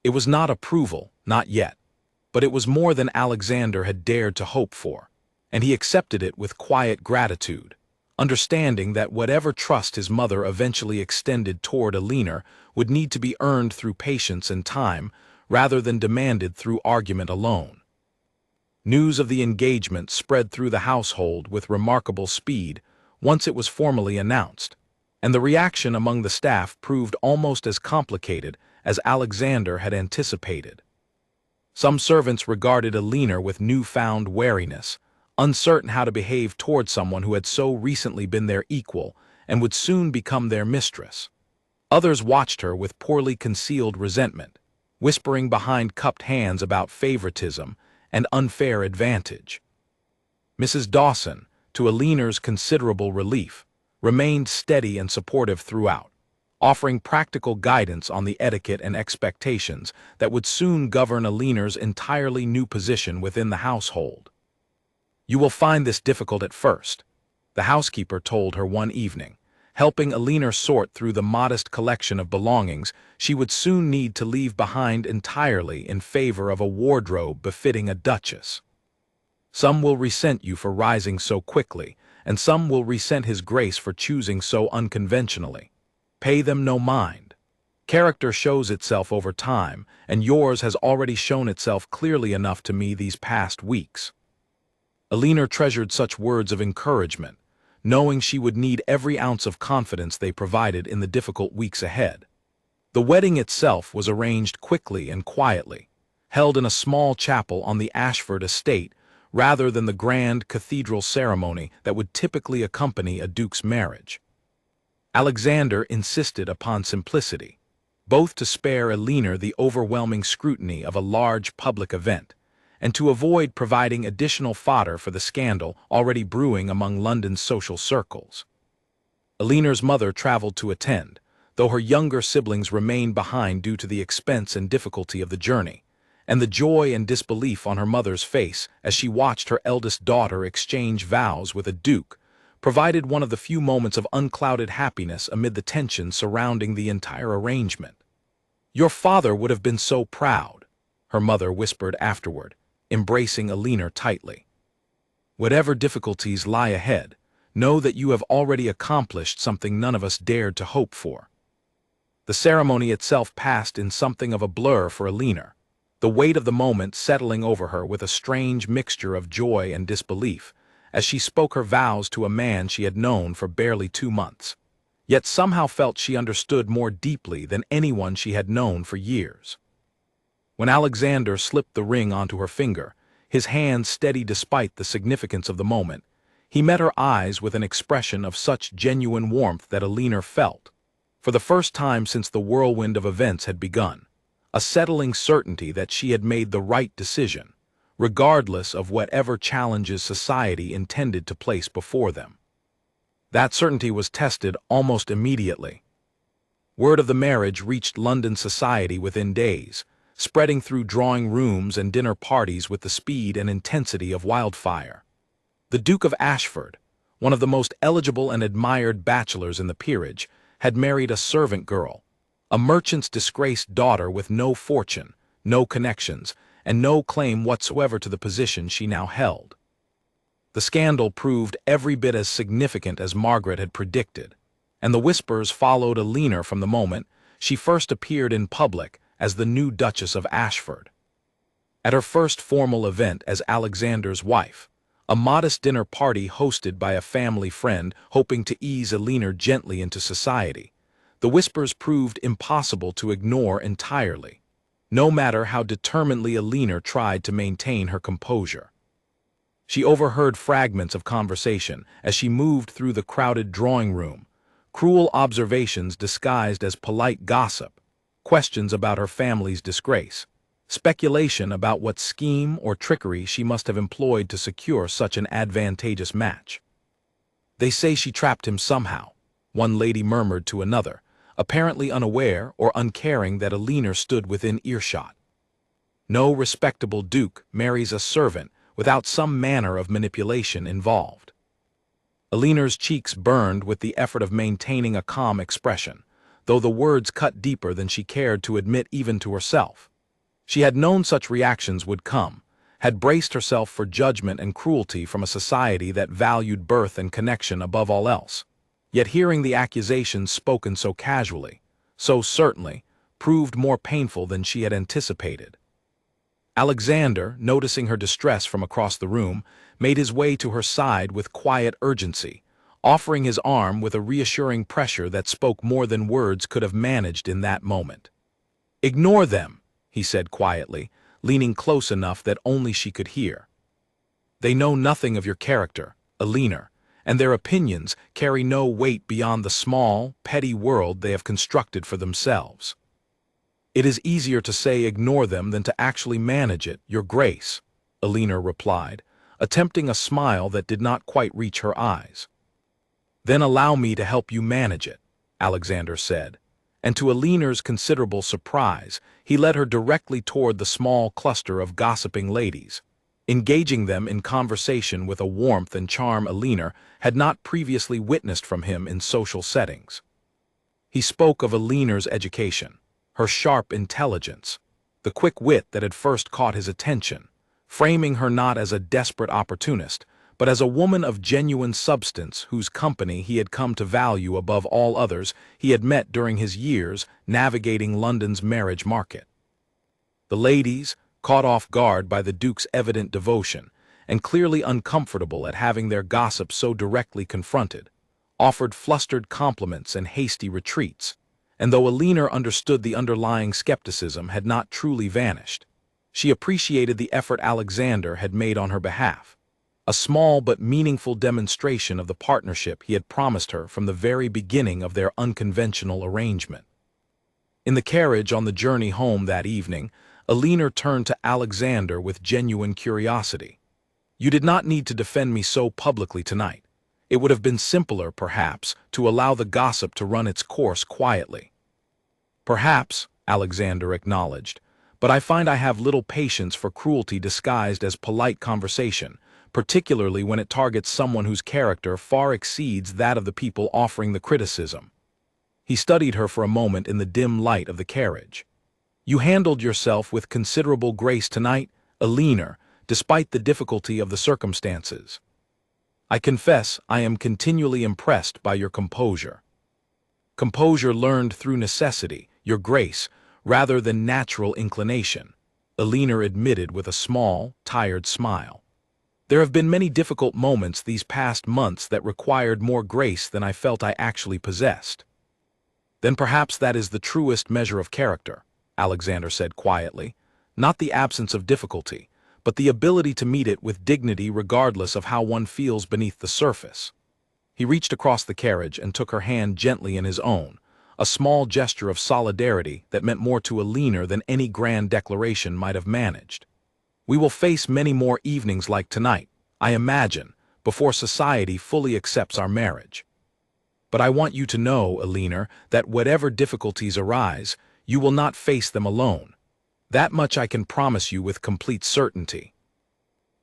It was not approval, not yet, but it was more than Alexander had dared to hope for, and he accepted it with quiet gratitude, understanding that whatever trust his mother eventually extended toward Alina would need to be earned through patience and time, rather than demanded through argument alone. News of the engagement spread through the household with remarkable speed once it was formally announced, and the reaction among the staff proved almost as complicated as Alexander had anticipated. Some servants regarded Alina with newfound wariness, uncertain how to behave toward someone who had so recently been their equal and would soon become their mistress. Others watched her with poorly concealed resentment, whispering behind cupped hands about favoritism and unfair advantage. Mrs. Dawson, to Alina's considerable relief, remained steady and supportive throughout, offering practical guidance on the etiquette and expectations that would soon govern Alina's entirely new position within the household. "You will find this difficult at first," the housekeeper told her one evening, Helping Alina sort through the modest collection of belongings she would soon need to leave behind entirely in favor of a wardrobe befitting a duchess. Some will resent you for rising so quickly, and some will resent His Grace for choosing so unconventionally. Pay them no mind. Character shows itself over time, and yours has already shown itself clearly enough to me these past weeks. Alina treasured such words of encouragement, knowing she would need every ounce of confidence they provided in the difficult weeks ahead. The wedding itself was arranged quickly and quietly, held in a small chapel on the Ashford estate rather than the grand cathedral ceremony that would typically accompany a duke's marriage. Alexander insisted upon simplicity, both to spare Alina the overwhelming scrutiny of a large public event, and to avoid providing additional fodder for the scandal already brewing among London's social circles. Alina's mother traveled to attend, though her younger siblings remained behind due to the expense and difficulty of the journey, and the joy and disbelief on her mother's face as she watched her eldest daughter exchange vows with a duke provided one of the few moments of unclouded happiness amid the tension surrounding the entire arrangement. "Your father would have been so proud," her mother whispered afterward, embracing Alina tightly. "Whatever difficulties lie ahead, know that you have already accomplished something none of us dared to hope for." The ceremony itself passed in something of a blur for Alina, the weight of the moment settling over her with a strange mixture of joy and disbelief, as she spoke her vows to a man she had known for barely 2 months, yet somehow felt she understood more deeply than anyone she had known for years. When Alexander slipped the ring onto her finger, his hand steady despite the significance of the moment, he met her eyes with an expression of such genuine warmth that Alina felt, for the first time since the whirlwind of events had begun, a settling certainty that she had made the right decision, regardless of whatever challenges society intended to place before them. That certainty was tested almost immediately. Word of the marriage reached London society within days, spreading through drawing rooms and dinner parties with the speed and intensity of wildfire. The Duke of Ashford, one of the most eligible and admired bachelors in the peerage, had married a servant girl, a merchant's disgraced daughter with no fortune, no connections, and no claim whatsoever to the position she now held. The scandal proved every bit as significant as Margaret had predicted, and the whispers followed Alina from the moment she first appeared in public as the new Duchess of Ashford. At her first formal event as Alexander's wife, a modest dinner party hosted by a family friend hoping to ease Alina gently into society, the whispers proved impossible to ignore entirely, no matter how determinedly Alina tried to maintain her composure. She overheard fragments of conversation as she moved through the crowded drawing room, cruel observations disguised as polite gossip, questions about her family's disgrace, speculation about what scheme or trickery she must have employed to secure such an advantageous match. "They say she trapped him somehow," one lady murmured to another, apparently unaware or uncaring that Alina stood within earshot. No respectable duke marries a servant without some manner of manipulation involved. Alina's cheeks burned with the effort of maintaining a calm expression, though the words cut deeper than she cared to admit even to herself. She had known such reactions would come, had braced herself for judgment and cruelty from a society that valued birth and connection above all else. Yet hearing the accusations spoken so casually, so certainly, proved more painful than she had anticipated. Alexander, noticing her distress from across the room, made his way to her side with quiet urgency, offering his arm with a reassuring pressure that spoke more than words could have managed in that moment. "Ignore them," he said quietly, leaning close enough that only she could hear. "They know nothing of your character, Alina, and their opinions carry no weight beyond the small, petty world they have constructed for themselves." "It is easier to say ignore them than to actually manage it, Your Grace," Alina replied, attempting a smile that did not quite reach her eyes. "Then allow me to help you manage it," Alexander said, and to Alina's considerable surprise, he led her directly toward the small cluster of gossiping ladies. engaging them in conversation with a warmth and charm Alina had not previously witnessed from him in social settings. He spoke of Alina's education, her sharp intelligence, the quick wit that had first caught his attention, framing her not as a desperate opportunist, but as a woman of genuine substance whose company he had come to value above all others he had met during his years navigating London's marriage market. The ladies, caught off guard by the Duke's evident devotion, and clearly uncomfortable at having their gossip so directly confronted, offered flustered compliments and hasty retreats, and though Alina understood the underlying skepticism had not truly vanished, she appreciated the effort Alexander had made on her behalf, a small but meaningful demonstration of the partnership he had promised her from the very beginning of their unconventional arrangement. In the carriage on the journey home that evening, Alina turned to Alexander with genuine curiosity. "You did not need to defend me so publicly tonight. It would have been simpler, perhaps, to allow the gossip to run its course quietly." "Perhaps," Alexander acknowledged, "but I find I have little patience for cruelty disguised as polite conversation, particularly when it targets someone whose character far exceeds that of the people offering the criticism." He studied her for a moment in the dim light of the carriage. "You handled yourself with considerable grace tonight, Alina, despite the difficulty of the circumstances. I confess I am continually impressed by your composure." "Composure learned through necessity, your grace, rather than natural inclination," Alina admitted with a small, tired smile. "There have been many difficult moments these past months that required more grace than I felt I actually possessed." "Then perhaps that is the truest measure of character," Alexander said quietly, "not the absence of difficulty, but the ability to meet it with dignity regardless of how one feels beneath the surface." He reached across the carriage and took her hand gently in his own, a small gesture of solidarity that meant more to Alina than any grand declaration might have managed. "We will face many more evenings like tonight, I imagine, before society fully accepts our marriage. But I want you to know, Alina, that whatever difficulties arise, you will not face them alone. That much I can promise you with complete certainty."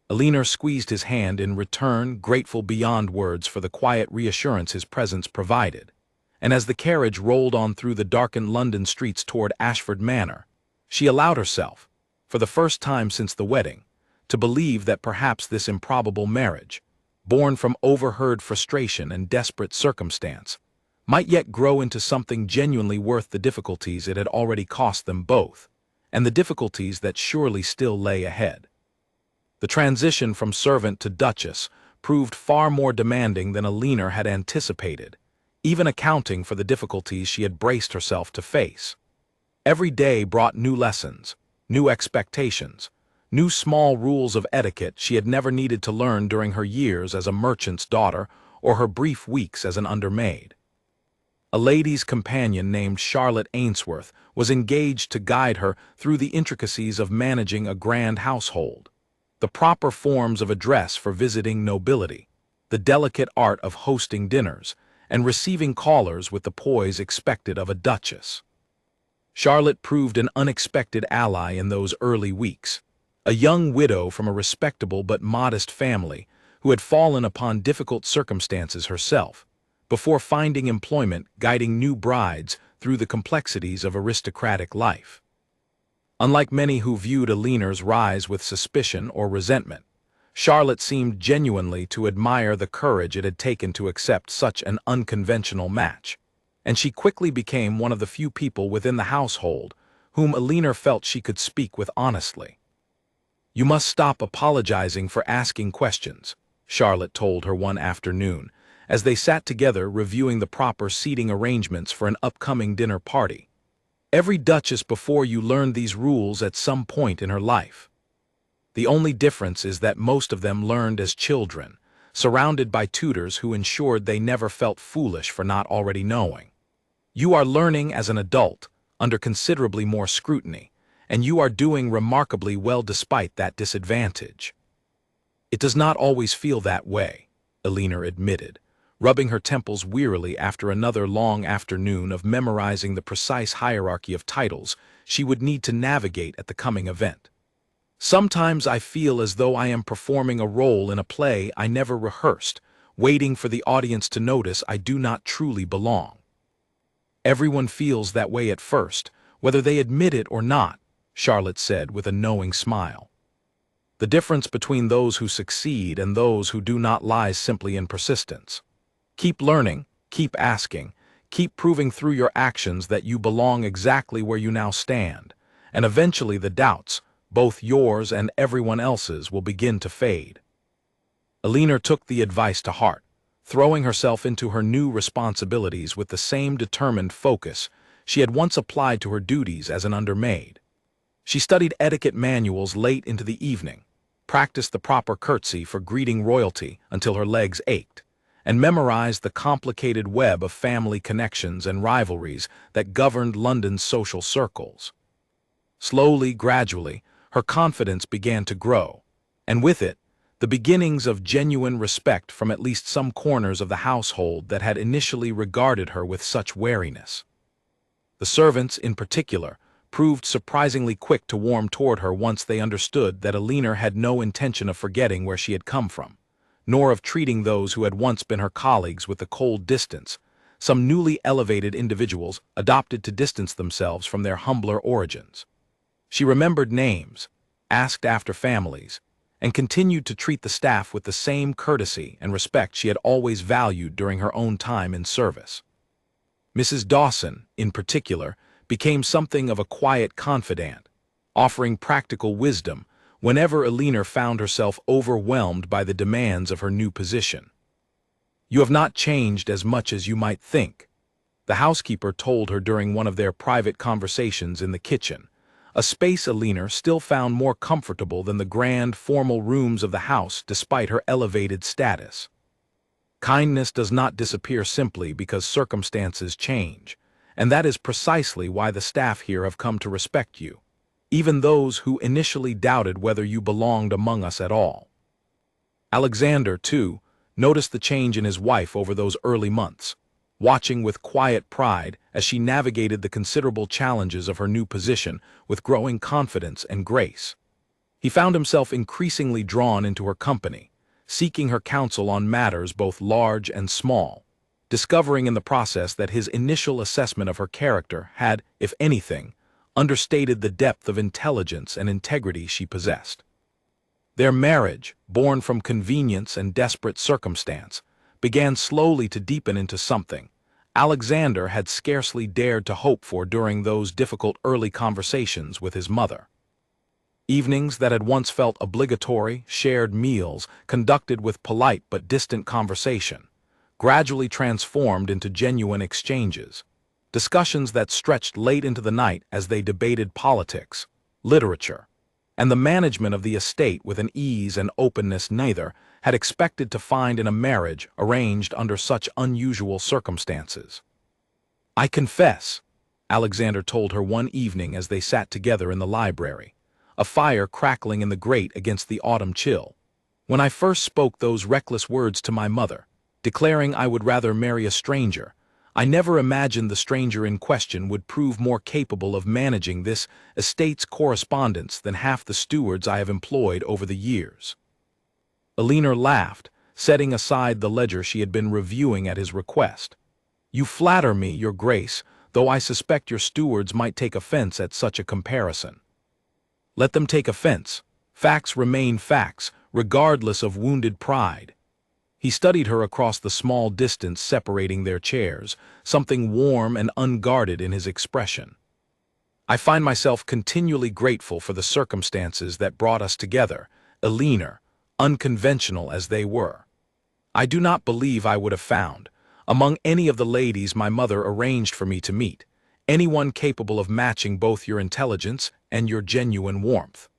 Alina squeezed his hand in return, grateful beyond words for the quiet reassurance his presence provided, and as the carriage rolled on through the darkened London streets toward Ashford Manor, she allowed herself, for the first time since the wedding, to believe that perhaps this improbable marriage, born from overheard frustration and desperate circumstance, might yet grow into something genuinely worth the difficulties it had already cost them both, and the difficulties that surely still lay ahead. The transition from servant to duchess proved far more demanding than Alina had anticipated, even accounting for the difficulties she had braced herself to face. Every day brought new lessons, new expectations, new small rules of etiquette she had never needed to learn during her years as a merchant's daughter or her brief weeks as an undermaid. A lady's companion named Charlotte Ainsworth was engaged to guide her through the intricacies of managing a grand household, the proper forms of address for visiting nobility, the delicate art of hosting dinners, and receiving callers with the poise expected of a duchess. Charlotte proved an unexpected ally in those early weeks, a young widow from a respectable but modest family who had fallen upon difficult circumstances herself, before finding employment guiding new brides through the complexities of aristocratic life. Unlike many who viewed Alina's rise with suspicion or resentment, Charlotte seemed genuinely to admire the courage it had taken to accept such an unconventional match, and she quickly became one of the few people within the household whom Alina felt she could speak with honestly. "You must stop apologizing for asking questions," Charlotte told her one afternoon, as they sat together reviewing the proper seating arrangements for an upcoming dinner party. "Every duchess before you learned these rules at some point in her life. The only difference is that most of them learned as children, surrounded by tutors who ensured they never felt foolish for not already knowing. You are learning as an adult, under considerably more scrutiny, and you are doing remarkably well despite that disadvantage." "It does not always feel that way," Alina admitted, rubbing her temples wearily after another long afternoon of memorizing the precise hierarchy of titles she would need to navigate at the coming event. Sometimes I feel as though I am performing a role in a play I never rehearsed, waiting for the audience to notice I do not truly belong. Everyone feels that way at first, whether they admit it or not, Charlotte said with a knowing smile. The difference between those who succeed and those who do not lies simply in persistence. Keep learning, keep asking, keep proving through your actions that you belong exactly where you now stand, and eventually the doubts, both yours and everyone else's, will begin to fade. Alina took the advice to heart, throwing herself into her new responsibilities with the same determined focus she had once applied to her duties as an undermaid. She studied etiquette manuals late into the evening, practiced the proper curtsy for greeting royalty until her legs ached, and memorized the complicated web of family connections and rivalries that governed London's social circles. Slowly, gradually, her confidence began to grow, and with it, the beginnings of genuine respect from at least some corners of the household that had initially regarded her with such wariness. The servants, in particular, proved surprisingly quick to warm toward her once they understood that Alina had no intention of forgetting where she had come from, nor of treating those who had once been her colleagues with the cold distance some newly elevated individuals adopted to distance themselves from their humbler origins. She remembered names, asked after families, and continued to treat the staff with the same courtesy and respect she had always valued during her own time in service. Mrs. Dawson, in particular, became something of a quiet confidant, offering practical wisdom whenever Alina found herself overwhelmed by the demands of her new position. "You have not changed as much as you might think," the housekeeper told her during one of their private conversations in the kitchen, a space Alina still found more comfortable than the grand, formal rooms of the house despite her elevated status. "Kindness does not disappear simply because circumstances change, and that is precisely why the staff here have come to respect you, even those who initially doubted whether you belonged among us at all." Alexander, too, noticed the change in his wife over those early months, watching with quiet pride as she navigated the considerable challenges of her new position with growing confidence and grace. He found himself increasingly drawn into her company, seeking her counsel on matters both large and small, discovering in the process that his initial assessment of her character had, if anything, understated the depth of intelligence and integrity she possessed. Their marriage, born from convenience and desperate circumstance, began slowly to deepen into something Alexander had scarcely dared to hope for during those difficult early conversations with his mother. Evenings that had once felt obligatory, shared meals conducted with polite but distant conversation, gradually transformed into genuine exchanges, discussions that stretched late into the night as they debated politics, literature, and the management of the estate with an ease and openness neither had expected to find in a marriage arranged under such unusual circumstances. "I confess," Alexander told her one evening as they sat together in the library, a fire crackling in the grate against the autumn chill, "when I first spoke those reckless words to my mother, declaring I would rather marry a stranger, I never imagined the stranger in question would prove more capable of managing this estate's correspondence than half the stewards I have employed over the years." Alina laughed, setting aside the ledger she had been reviewing at his request. "You flatter me, Your Grace, though I suspect your stewards might take offense at such a comparison." "Let them take offense. Facts remain facts, regardless of wounded pride." He studied her across the small distance separating their chairs, something warm and unguarded in his expression. "I find myself continually grateful for the circumstances that brought us together, Alina, unconventional as they were. I do not believe I would have found, among any of the ladies my mother arranged for me to meet, anyone capable of matching both your intelligence and your genuine warmth."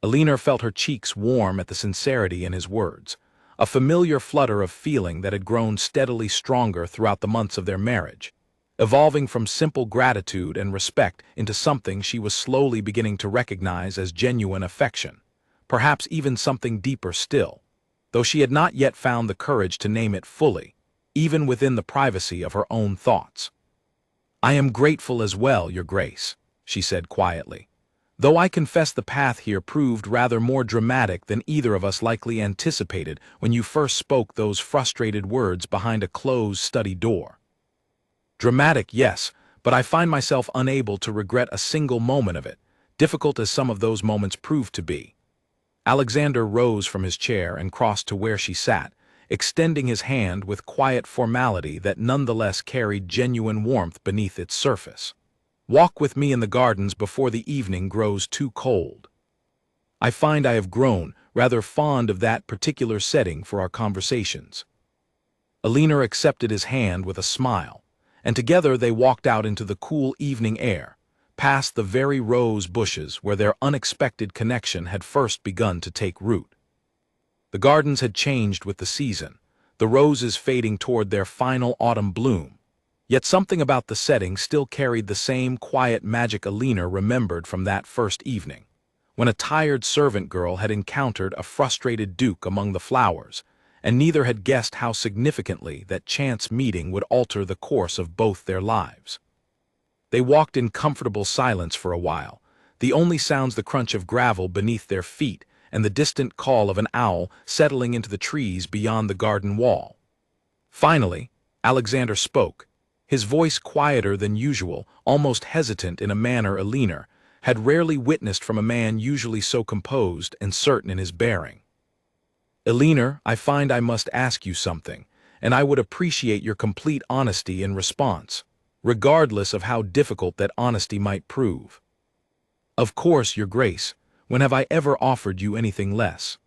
Alina felt her cheeks warm at the sincerity in his words, a familiar flutter of feeling that had grown steadily stronger throughout the months of their marriage, evolving from simple gratitude and respect into something she was slowly beginning to recognize as genuine affection, perhaps even something deeper still, though she had not yet found the courage to name it fully, even within the privacy of her own thoughts. "I am grateful as well, Your Grace," she said quietly. Though I confess the path here proved rather more dramatic than either of us likely anticipated when you first spoke those frustrated words behind a closed study door. Dramatic, yes, but I find myself unable to regret a single moment of it, difficult as some of those moments proved to be. Alexander rose from his chair and crossed to where she sat, extending his hand with quiet formality that nonetheless carried genuine warmth beneath its surface. Walk with me in the gardens before the evening grows too cold. I find I have grown rather fond of that particular setting for our conversations. Alina accepted his hand with a smile, and together they walked out into the cool evening air, past the very rose bushes where their unexpected connection had first begun to take root. The gardens had changed with the season, the roses fading toward their final autumn bloom, yet something about the setting still carried the same quiet magic Alina remembered from that first evening, when a tired servant girl had encountered a frustrated duke among the flowers, and neither had guessed how significantly that chance meeting would alter the course of both their lives. They walked in comfortable silence for a while, the only sounds the crunch of gravel beneath their feet and the distant call of an owl settling into the trees beyond the garden wall. Finally, Alexander spoke, his voice quieter than usual, almost hesitant in a manner Alina had rarely witnessed from a man usually so composed and certain in his bearing. Alina, I find I must ask you something, and I would appreciate your complete honesty in response, regardless of how difficult that honesty might prove. Of course, Your Grace, when have I ever offered you anything less?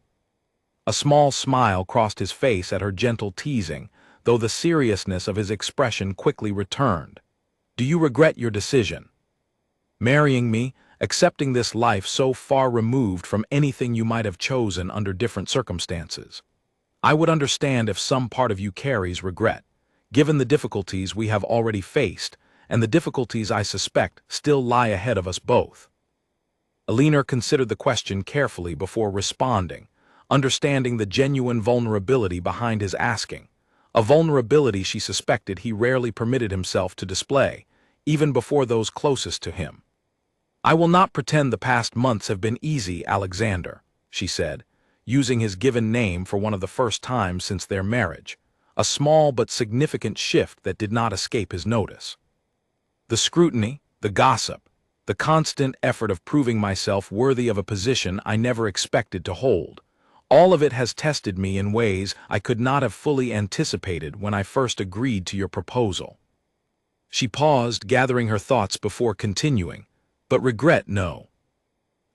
A small smile crossed his face at her gentle teasing, though the seriousness of his expression quickly returned. Do you regret your decision? Marrying me, accepting this life so far removed from anything you might have chosen under different circumstances? I would understand if some part of you carries regret, given the difficulties we have already faced, and the difficulties I suspect still lie ahead of us both. Alina considered the question carefully before responding, understanding the genuine vulnerability behind his asking, a vulnerability she suspected he rarely permitted himself to display, even before those closest to him. I will not pretend the past months have been easy, Alexander, she said, using his given name for one of the first times since their marriage, a small but significant shift that did not escape his notice. The scrutiny, the gossip, the constant effort of proving myself worthy of a position I never expected to hold, all of it has tested me in ways I could not have fully anticipated when I first agreed to your proposal. She paused, gathering her thoughts before continuing, but regret, no.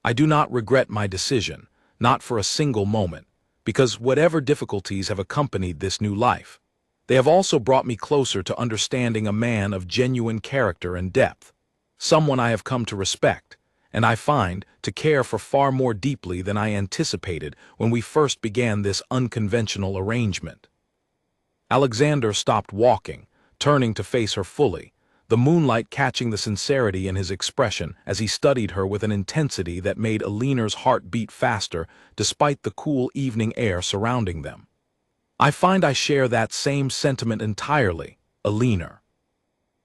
I do not regret my decision, not for a single moment, because whatever difficulties have accompanied this new life, they have also brought me closer to understanding a man of genuine character and depth, someone I have come to respect, and I find to care for far more deeply than I anticipated when we first began this unconventional arrangement. Alexander stopped walking, turning to face her fully, the moonlight catching the sincerity in his expression as he studied her with an intensity that made Alina's heart beat faster despite the cool evening air surrounding them. I find I share that same sentiment entirely, Alina.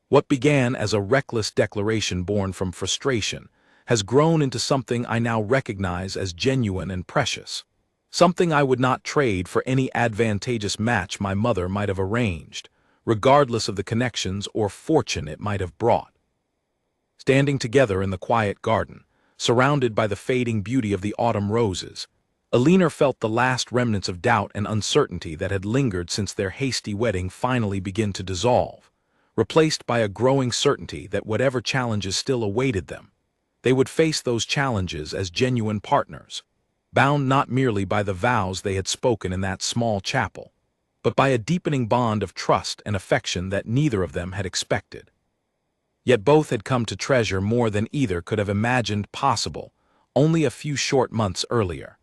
What began as a reckless declaration born from frustration has grown into something I now recognize as genuine and precious, something I would not trade for any advantageous match my mother might have arranged, regardless of the connections or fortune it might have brought. Standing together in the quiet garden, surrounded by the fading beauty of the autumn roses, Alina felt the last remnants of doubt and uncertainty that had lingered since their hasty wedding finally began to dissolve, replaced by a growing certainty that whatever challenges still awaited them, they would face those challenges as genuine partners, bound not merely by the vows they had spoken in that small chapel, but by a deepening bond of trust and affection that neither of them had expected. Yet both had come to treasure more than either could have imagined possible only a few short months earlier.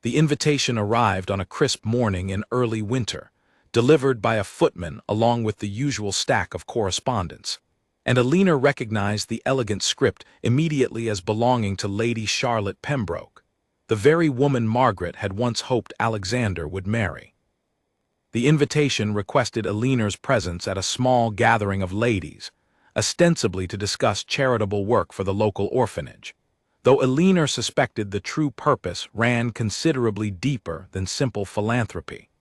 The invitation arrived on a crisp morning in early winter, delivered by a footman along with the usual stack of correspondence, and Alina recognized the elegant script immediately as belonging to Lady Charlotte Pembroke, the very woman Margaret had once hoped Alexander would marry. The invitation requested Alina's presence at a small gathering of ladies, ostensibly to discuss charitable work for the local orphanage, though Elinor suspected the true purpose ran considerably deeper than simple philanthropy.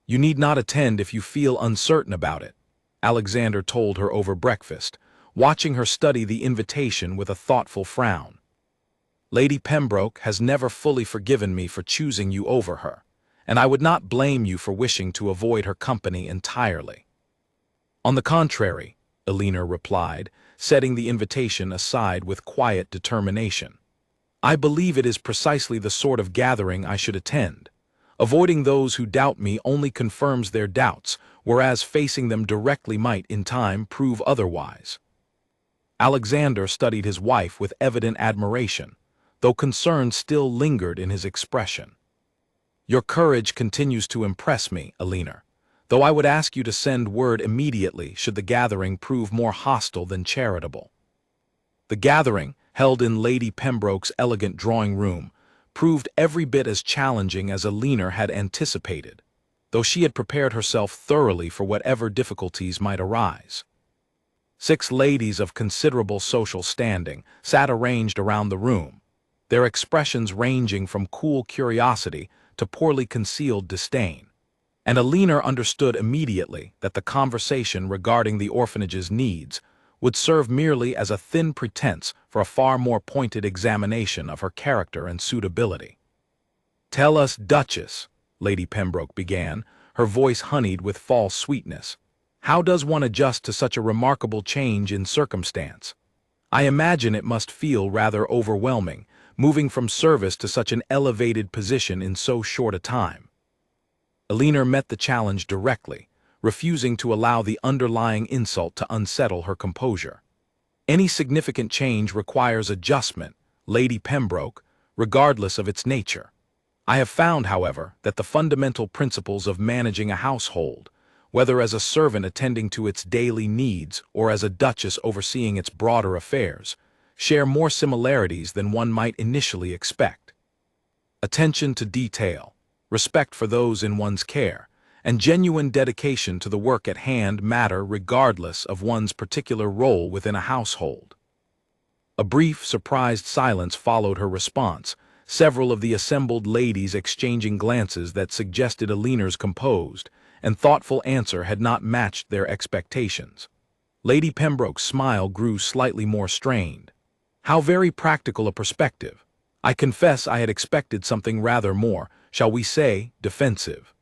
"You need not attend if you feel uncertain about it," Alexander told her over breakfast, watching her study the invitation with a thoughtful frown. "Lady Pembroke has never fully forgiven me for choosing you over her, and I would not blame you for wishing to avoid her company entirely." "On the contrary," Elinor replied, setting the invitation aside with quiet determination. "I believe it is precisely the sort of gathering I should attend. Avoiding those who doubt me only confirms their doubts, whereas facing them directly might, in time, prove otherwise." Alexander studied his wife with evident admiration, though concern still lingered in his expression. "Your courage continues to impress me, Elinor, though I would ask you to send word immediately should the gathering prove more hostile than charitable." The gathering, held in Lady Pembroke's elegant drawing-room, proved every bit as challenging as Elinor had anticipated, though she had prepared herself thoroughly for whatever difficulties might arise. 6 ladies of considerable social standing sat arranged around the room, their expressions ranging from cool curiosity to poorly concealed disdain, and Elinor understood immediately that the conversation regarding the orphanage's needs would serve merely as a thin pretense for a far more pointed examination of her character and suitability. "Tell us, Duchess," Lady Pembroke began, her voice honeyed with false sweetness, "how does one adjust to such a remarkable change in circumstance? I imagine it must feel rather overwhelming, moving from service to such an elevated position in so short a time." Elinor met the challenge directly, refusing to allow the underlying insult to unsettle her composure. "Any significant change requires adjustment, Lady Pembroke, regardless of its nature. I have found, however, that the fundamental principles of managing a household, whether as a servant attending to its daily needs or as a duchess overseeing its broader affairs, share more similarities than one might initially expect. Attention to detail, respect for those in one's care, and genuine dedication to the work at hand matter regardless of one's particular role within a household." A brief, surprised silence followed her response, several of the assembled ladies exchanging glances that suggested Elinor's composed and thoughtful answer had not matched their expectations. Lady Pembroke's smile grew slightly more strained. "How very practical a perspective. I confess I had expected something rather more, shall we say, defensive."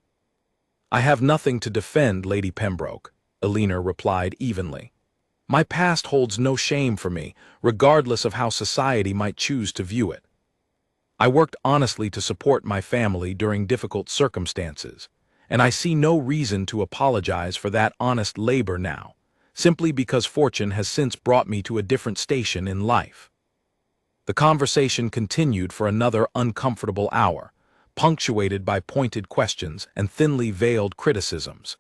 "I have nothing to defend, Lady Pembroke," Elinor replied evenly. "My past holds no shame for me, regardless of how society might choose to view it. I worked honestly to support my family during difficult circumstances, and I see no reason to apologize for that honest labor now, simply because fortune has since brought me to a different station in life." The conversation continued for another uncomfortable hour, punctuated by pointed questions and thinly veiled criticisms.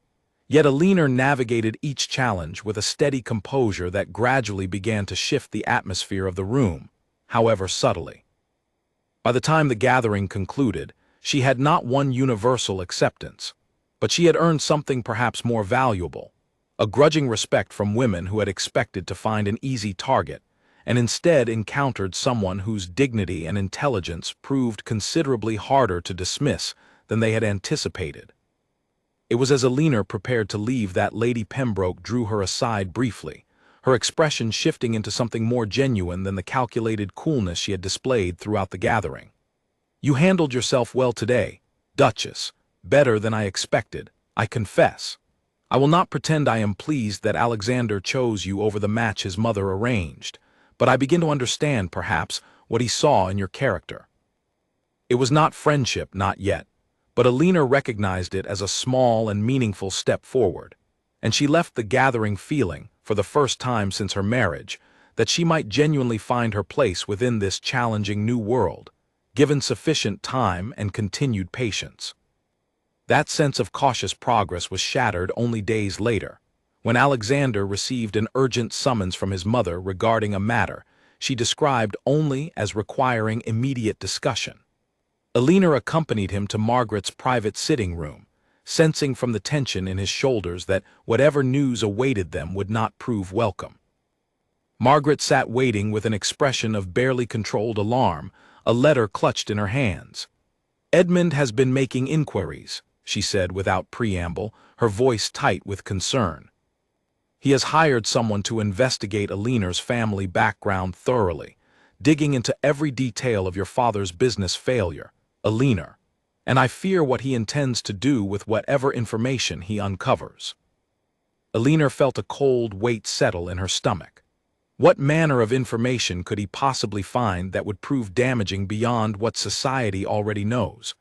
Yet Elinor navigated each challenge with a steady composure that gradually began to shift the atmosphere of the room, however subtly. By the time the gathering concluded, she had not won universal acceptance, but she had earned something perhaps more valuable, a grudging respect from women who had expected to find an easy target, and instead encountered someone whose dignity and intelligence proved considerably harder to dismiss than they had anticipated. It was as Elinor prepared to leave that Lady Pembroke drew her aside briefly, her expression shifting into something more genuine than the calculated coolness she had displayed throughout the gathering. "You handled yourself well today, Duchess, better than I expected, I confess. I will not pretend I am pleased that Alexander chose you over the match his mother arranged, but I begin to understand, perhaps, what he saw in your character." It was not friendship, not yet, but Elinor recognized it as a small and meaningful step forward, and she left the gathering feeling, for the first time since her marriage, that she might genuinely find her place within this challenging new world, given sufficient time and continued patience. That sense of cautious progress was shattered only days later, when Alexander received an urgent summons from his mother regarding a matter she described only as requiring immediate discussion. Elinor accompanied him to Margaret's private sitting room, sensing from the tension in his shoulders that whatever news awaited them would not prove welcome. Margaret sat waiting with an expression of barely controlled alarm, a letter clutched in her hands. "Edmund has been making inquiries," she said without preamble, her voice tight with concern. "He has hired someone to investigate Aliner's family background thoroughly, digging into every detail of your father's business failure, Aliner, and I fear what he intends to do with whatever information he uncovers." Aliner felt a cold weight settle in her stomach. What manner of information could he possibly find that would prove damaging beyond what society already knows?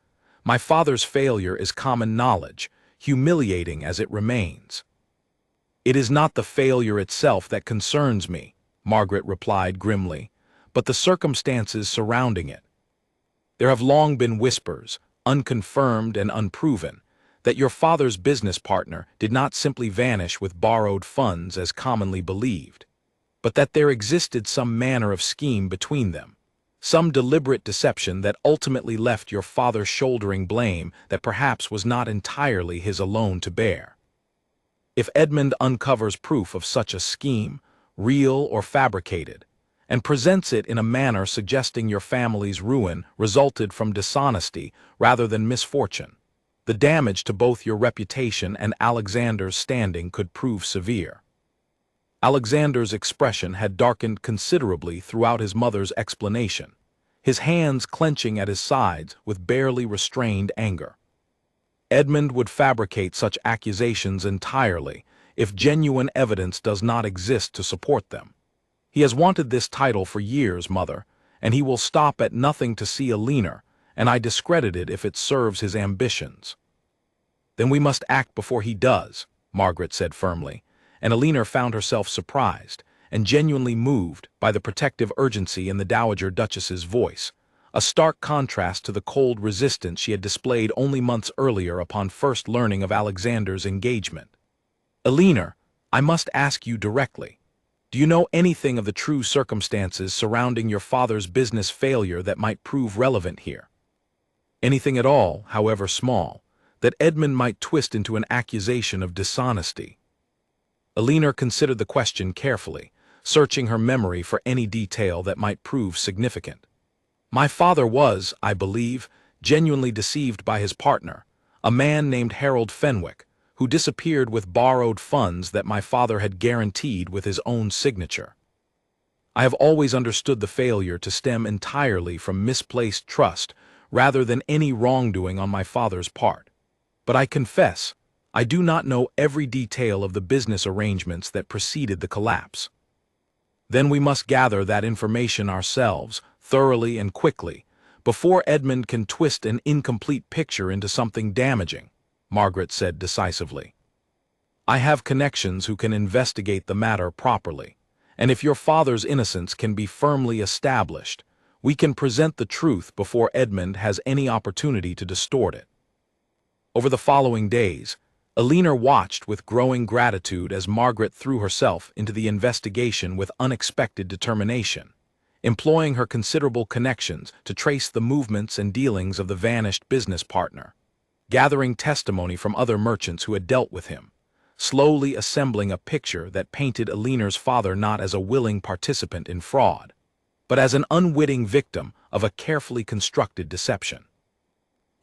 My father's failure is common knowledge, humiliating as it remains. "It is not the failure itself that concerns me," Margaret replied grimly, "but the circumstances surrounding it. There have long been whispers, unconfirmed and unproven, that your father's business partner did not simply vanish with borrowed funds as commonly believed, but that there existed some manner of scheme between them, some deliberate deception that ultimately left your father shouldering blame that perhaps was not entirely his alone to bear. If Edmund uncovers proof of such a scheme, real or fabricated, and presents it in a manner suggesting your family's ruin resulted from dishonesty rather than misfortune, the damage to both your reputation and Alexander's standing could prove severe." Alexander's expression had darkened considerably throughout his mother's explanation, his hands clenching at his sides with barely restrained anger. "Edmund would fabricate such accusations entirely if genuine evidence does not exist to support them. He has wanted this title for years, Mother, and he will stop at nothing to see Aliner, and I discredit it if it serves his ambitions." "Then we must act before he does," Margaret said firmly, and Aliner found herself surprised and genuinely moved by the protective urgency in the Dowager Duchess's voice, a stark contrast to the cold resistance she had displayed only months earlier upon first learning of Alexander's engagement. "Aliner, I must ask you directly. Do you know anything of the true circumstances surrounding your father's business failure that might prove relevant here? Anything at all, however small, that Edmund might twist into an accusation of dishonesty?" Aliner considered the question carefully, searching her memory for any detail that might prove significant. "My father was, I believe, genuinely deceived by his partner, a man named Harold Fenwick, who disappeared with borrowed funds that my father had guaranteed with his own signature. I have always understood the failure to stem entirely from misplaced trust rather than any wrongdoing on my father's part. But I confess, I do not know every detail of the business arrangements that preceded the collapse." "Then we must gather that information ourselves, thoroughly and quickly, before Edmund can twist an incomplete picture into something damaging," Margaret said decisively. "I have connections who can investigate the matter properly, and if your father's innocence can be firmly established, we can present the truth before Edmund has any opportunity to distort it." Over the following days, Aliner watched with growing gratitude as Margaret threw herself into the investigation with unexpected determination, employing her considerable connections to trace the movements and dealings of the vanished business partner, gathering testimony from other merchants who had dealt with him, slowly assembling a picture that painted Aliner's father not as a willing participant in fraud, but as an unwitting victim of a carefully constructed deception.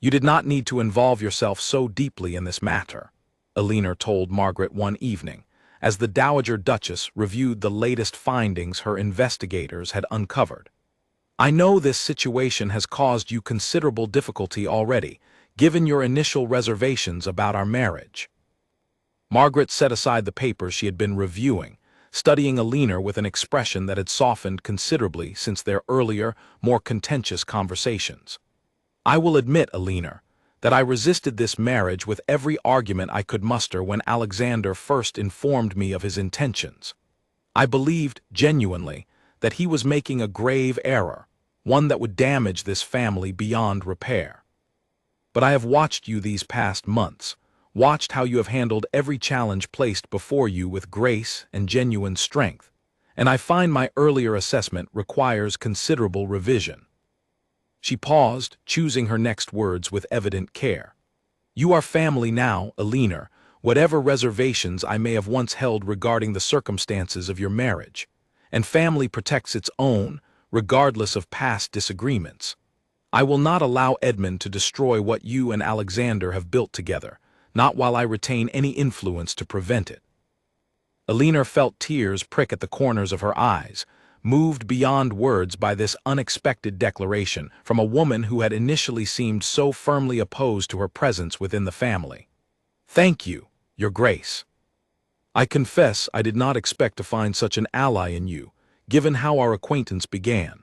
"You did not need to involve yourself so deeply in this matter," Aliner told Margaret one evening, as the Dowager Duchess reviewed the latest findings her investigators had uncovered. "I know this situation has caused you considerable difficulty already, given your initial reservations about our marriage." Margaret set aside the papers she had been reviewing, studying Aliner with an expression that had softened considerably since their earlier, more contentious conversations. "I will admit, Aliner, that I resisted this marriage with every argument I could muster when Alexander first informed me of his intentions. I believed, genuinely, that he was making a grave error, one that would damage this family beyond repair. But I have watched you these past months, watched how you have handled every challenge placed before you with grace and genuine strength, and I find my earlier assessment requires considerable revision." She paused, choosing her next words with evident care. "You are family now, Aliner, whatever reservations I may have once held regarding the circumstances of your marriage, and family protects its own, regardless of past disagreements. I will not allow Edmund to destroy what you and Alexander have built together, not while I retain any influence to prevent it. Alina felt tears prick at the corners of her eyes, moved beyond words by this unexpected declaration from a woman who had initially seemed so firmly opposed to her presence within the family. "Thank you, Your Grace. I confess I did not expect to find such an ally in you, given how our acquaintance began.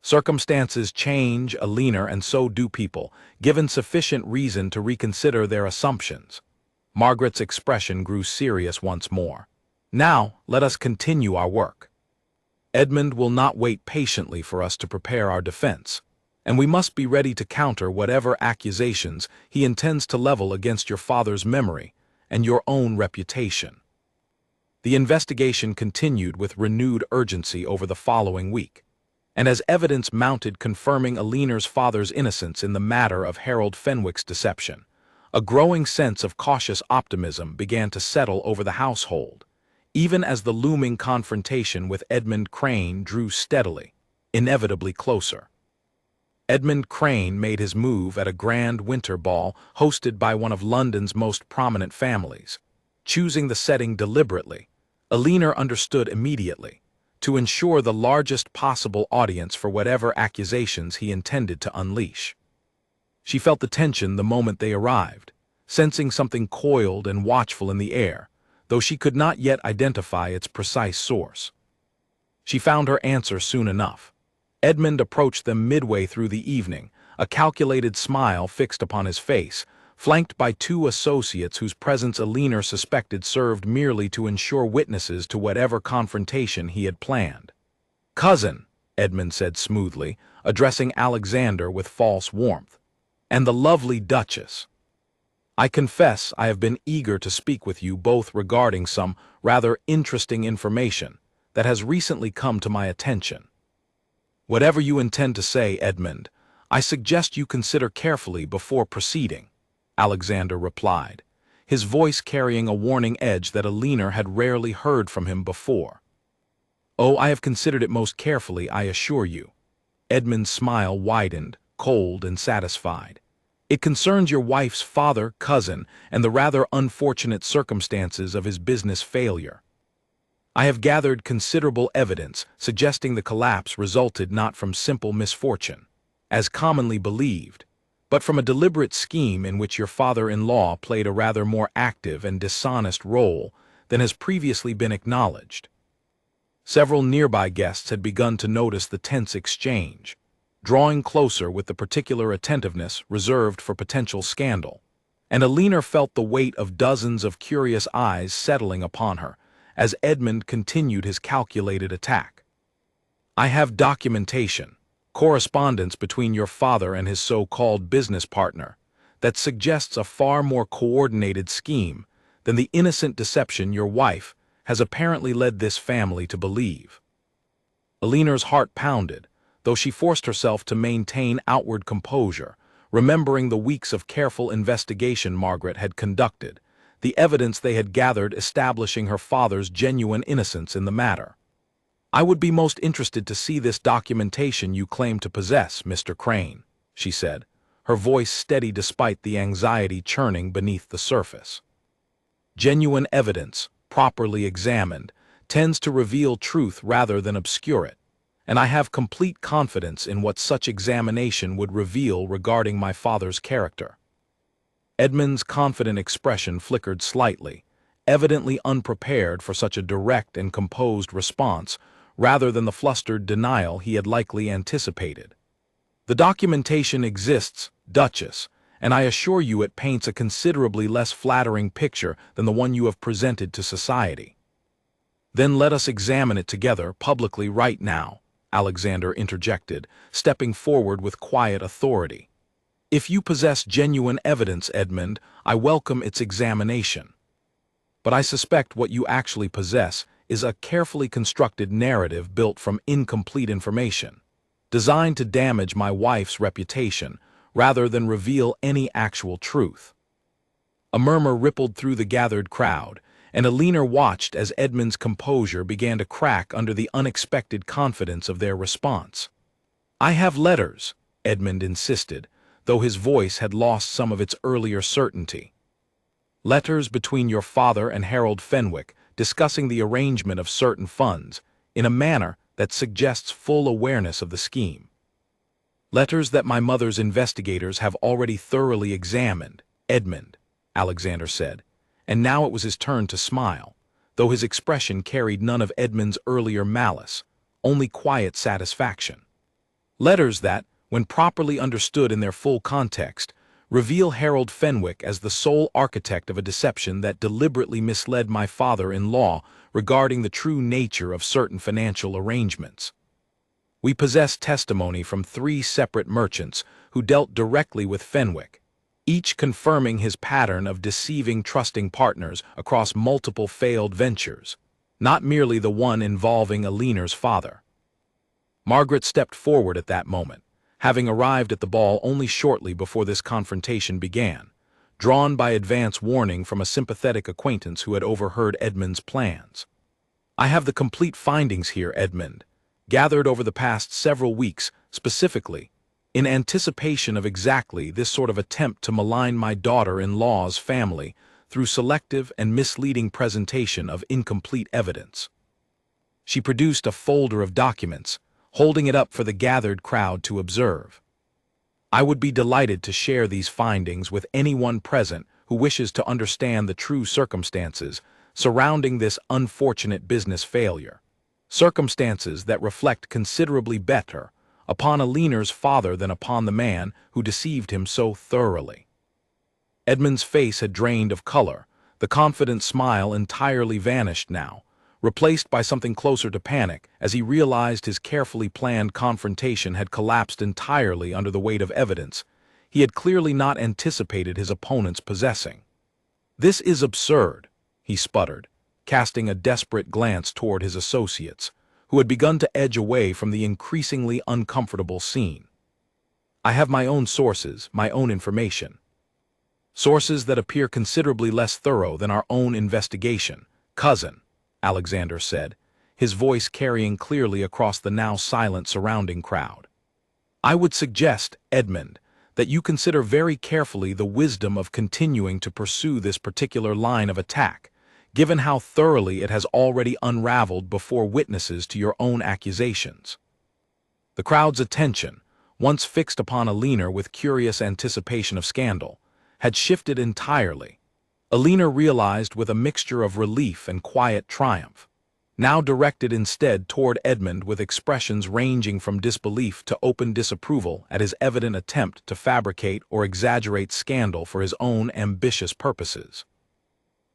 Circumstances change, Alina, and so do people, given sufficient reason to reconsider their assumptions." Margaret's expression grew serious once more. "Now, let us continue our work. Edmund will not wait patiently for us to prepare our defense, and we must be ready to counter whatever accusations he intends to level against your father's memory and your own reputation." The investigation continued with renewed urgency over the following week, and as evidence mounted confirming Alina's father's innocence in the matter of Harold Fenwick's deception, a growing sense of cautious optimism began to settle over the household, even as the looming confrontation with Edmund Crane drew steadily, inevitably closer. Edmund Crane made his move at a grand winter ball hosted by one of London's most prominent families. Choosing the setting deliberately, Alina understood immediately, to ensure the largest possible audience for whatever accusations he intended to unleash. She felt the tension the moment they arrived, sensing something coiled and watchful in the air, though she could not yet identify its precise source. She found her answer soon enough. Edmund approached them midway through the evening, a calculated smile fixed upon his face, flanked by two associates whose presence Alina suspected served merely to ensure witnesses to whatever confrontation he had planned. "Cousin," Edmund said smoothly, addressing Alexander with false warmth, "and the lovely Duchess. I confess I have been eager to speak with you both regarding some rather interesting information that has recently come to my attention." "Whatever you intend to say, Edmund, I suggest you consider carefully before proceeding," Alexander replied, his voice carrying a warning edge that Alina had rarely heard from him before. "Oh, I have considered it most carefully, I assure you." Edmund's smile widened, cold and satisfied. "It concerns your wife's father, cousin, and the rather unfortunate circumstances of his business failure. I have gathered considerable evidence suggesting the collapse resulted not from simple misfortune, as commonly believed, but from a deliberate scheme in which your father-in-law played a rather more active and dishonest role than has previously been acknowledged." Several nearby guests had begun to notice the tense exchange, drawing closer with the particular attentiveness reserved for potential scandal, and Alina felt the weight of dozens of curious eyes settling upon her as Edmund continued his calculated attack. "I have documentation, correspondence between your father and his so-called business partner, that suggests a far more coordinated scheme than the innocent deception your wife has apparently led this family to believe." Alina's heart pounded, though she forced herself to maintain outward composure, remembering the weeks of careful investigation Margaret had conducted, the evidence they had gathered establishing her father's genuine innocence in the matter. "I would be most interested to see this documentation you claim to possess, Mr. Crane," she said, her voice steady despite the anxiety churning beneath the surface. Genuine evidence, properly examined, tends to reveal truth rather than obscure it, and I have complete confidence in what such examination would reveal regarding my father's character. Edmund's confident expression flickered slightly, evidently unprepared for such a direct and composed response, rather than the flustered denial he had likely anticipated. "The documentation exists, Duchess, and I assure you it paints a considerably less flattering picture than the one you have presented to society." "Then let us examine it together, publicly right now," Alexander interjected, stepping forward with quiet authority. "If you possess genuine evidence, Edmund, I welcome its examination. But I suspect what you actually possess is a carefully constructed narrative built from incomplete information, designed to damage my wife's reputation rather than reveal any actual truth." A murmur rippled through the gathered crowd, and Alina watched as Edmund's composure began to crack under the unexpected confidence of their response. "I have letters," Edmund insisted, though his voice had lost some of its earlier certainty. "Letters between your father and Harold Fenwick discussing the arrangement of certain funds, in a manner that suggests full awareness of the scheme. Letters that my mother's investigators have already thoroughly examined, Edmund," Alexander said, and now it was his turn to smile, though his expression carried none of Edmund's earlier malice, only quiet satisfaction. "Letters that, when properly understood in their full context, reveal Harold Fenwick as the sole architect of a deception that deliberately misled my father-in-law regarding the true nature of certain financial arrangements. We possess testimony from 3 separate merchants who dealt directly with Fenwick, each confirming his pattern of deceiving trusting partners across multiple failed ventures, not merely the one involving Alina's father." Margaret stepped forward at that moment, having arrived at the ball only shortly before this confrontation began, drawn by advance warning from a sympathetic acquaintance who had overheard Edmund's plans. "I have the complete findings here, Edmund, gathered over the past several weeks, specifically, in anticipation of exactly this sort of attempt to malign my daughter-in-law's family through selective and misleading presentation of incomplete evidence." She produced a folder of documents, holding it up for the gathered crowd to observe. "I would be delighted to share these findings with anyone present who wishes to understand the true circumstances surrounding this unfortunate business failure, circumstances that reflect considerably better upon Alina's father than upon the man who deceived him so thoroughly." Edmund's face had drained of color, the confident smile entirely vanished now, replaced by something closer to panic as he realized his carefully planned confrontation had collapsed entirely under the weight of evidence he had clearly not anticipated his opponents possessing. "This is absurd," he sputtered, casting a desperate glance toward his associates, who had begun to edge away from the increasingly uncomfortable scene. "I have my own sources, my own information. Sources that appear considerably less thorough than our own investigation, cousin," Alexander said, his voice carrying clearly across the now silent surrounding crowd. "I would suggest, Edmund, that you consider very carefully the wisdom of continuing to pursue this particular line of attack, given how thoroughly it has already unraveled before witnesses to your own accusations." The crowd's attention, once fixed upon Alina with curious anticipation of scandal, had shifted entirely. Alina realized with a mixture of relief and quiet triumph, now directed instead toward Edmund with expressions ranging from disbelief to open disapproval at his evident attempt to fabricate or exaggerate scandal for his own ambitious purposes.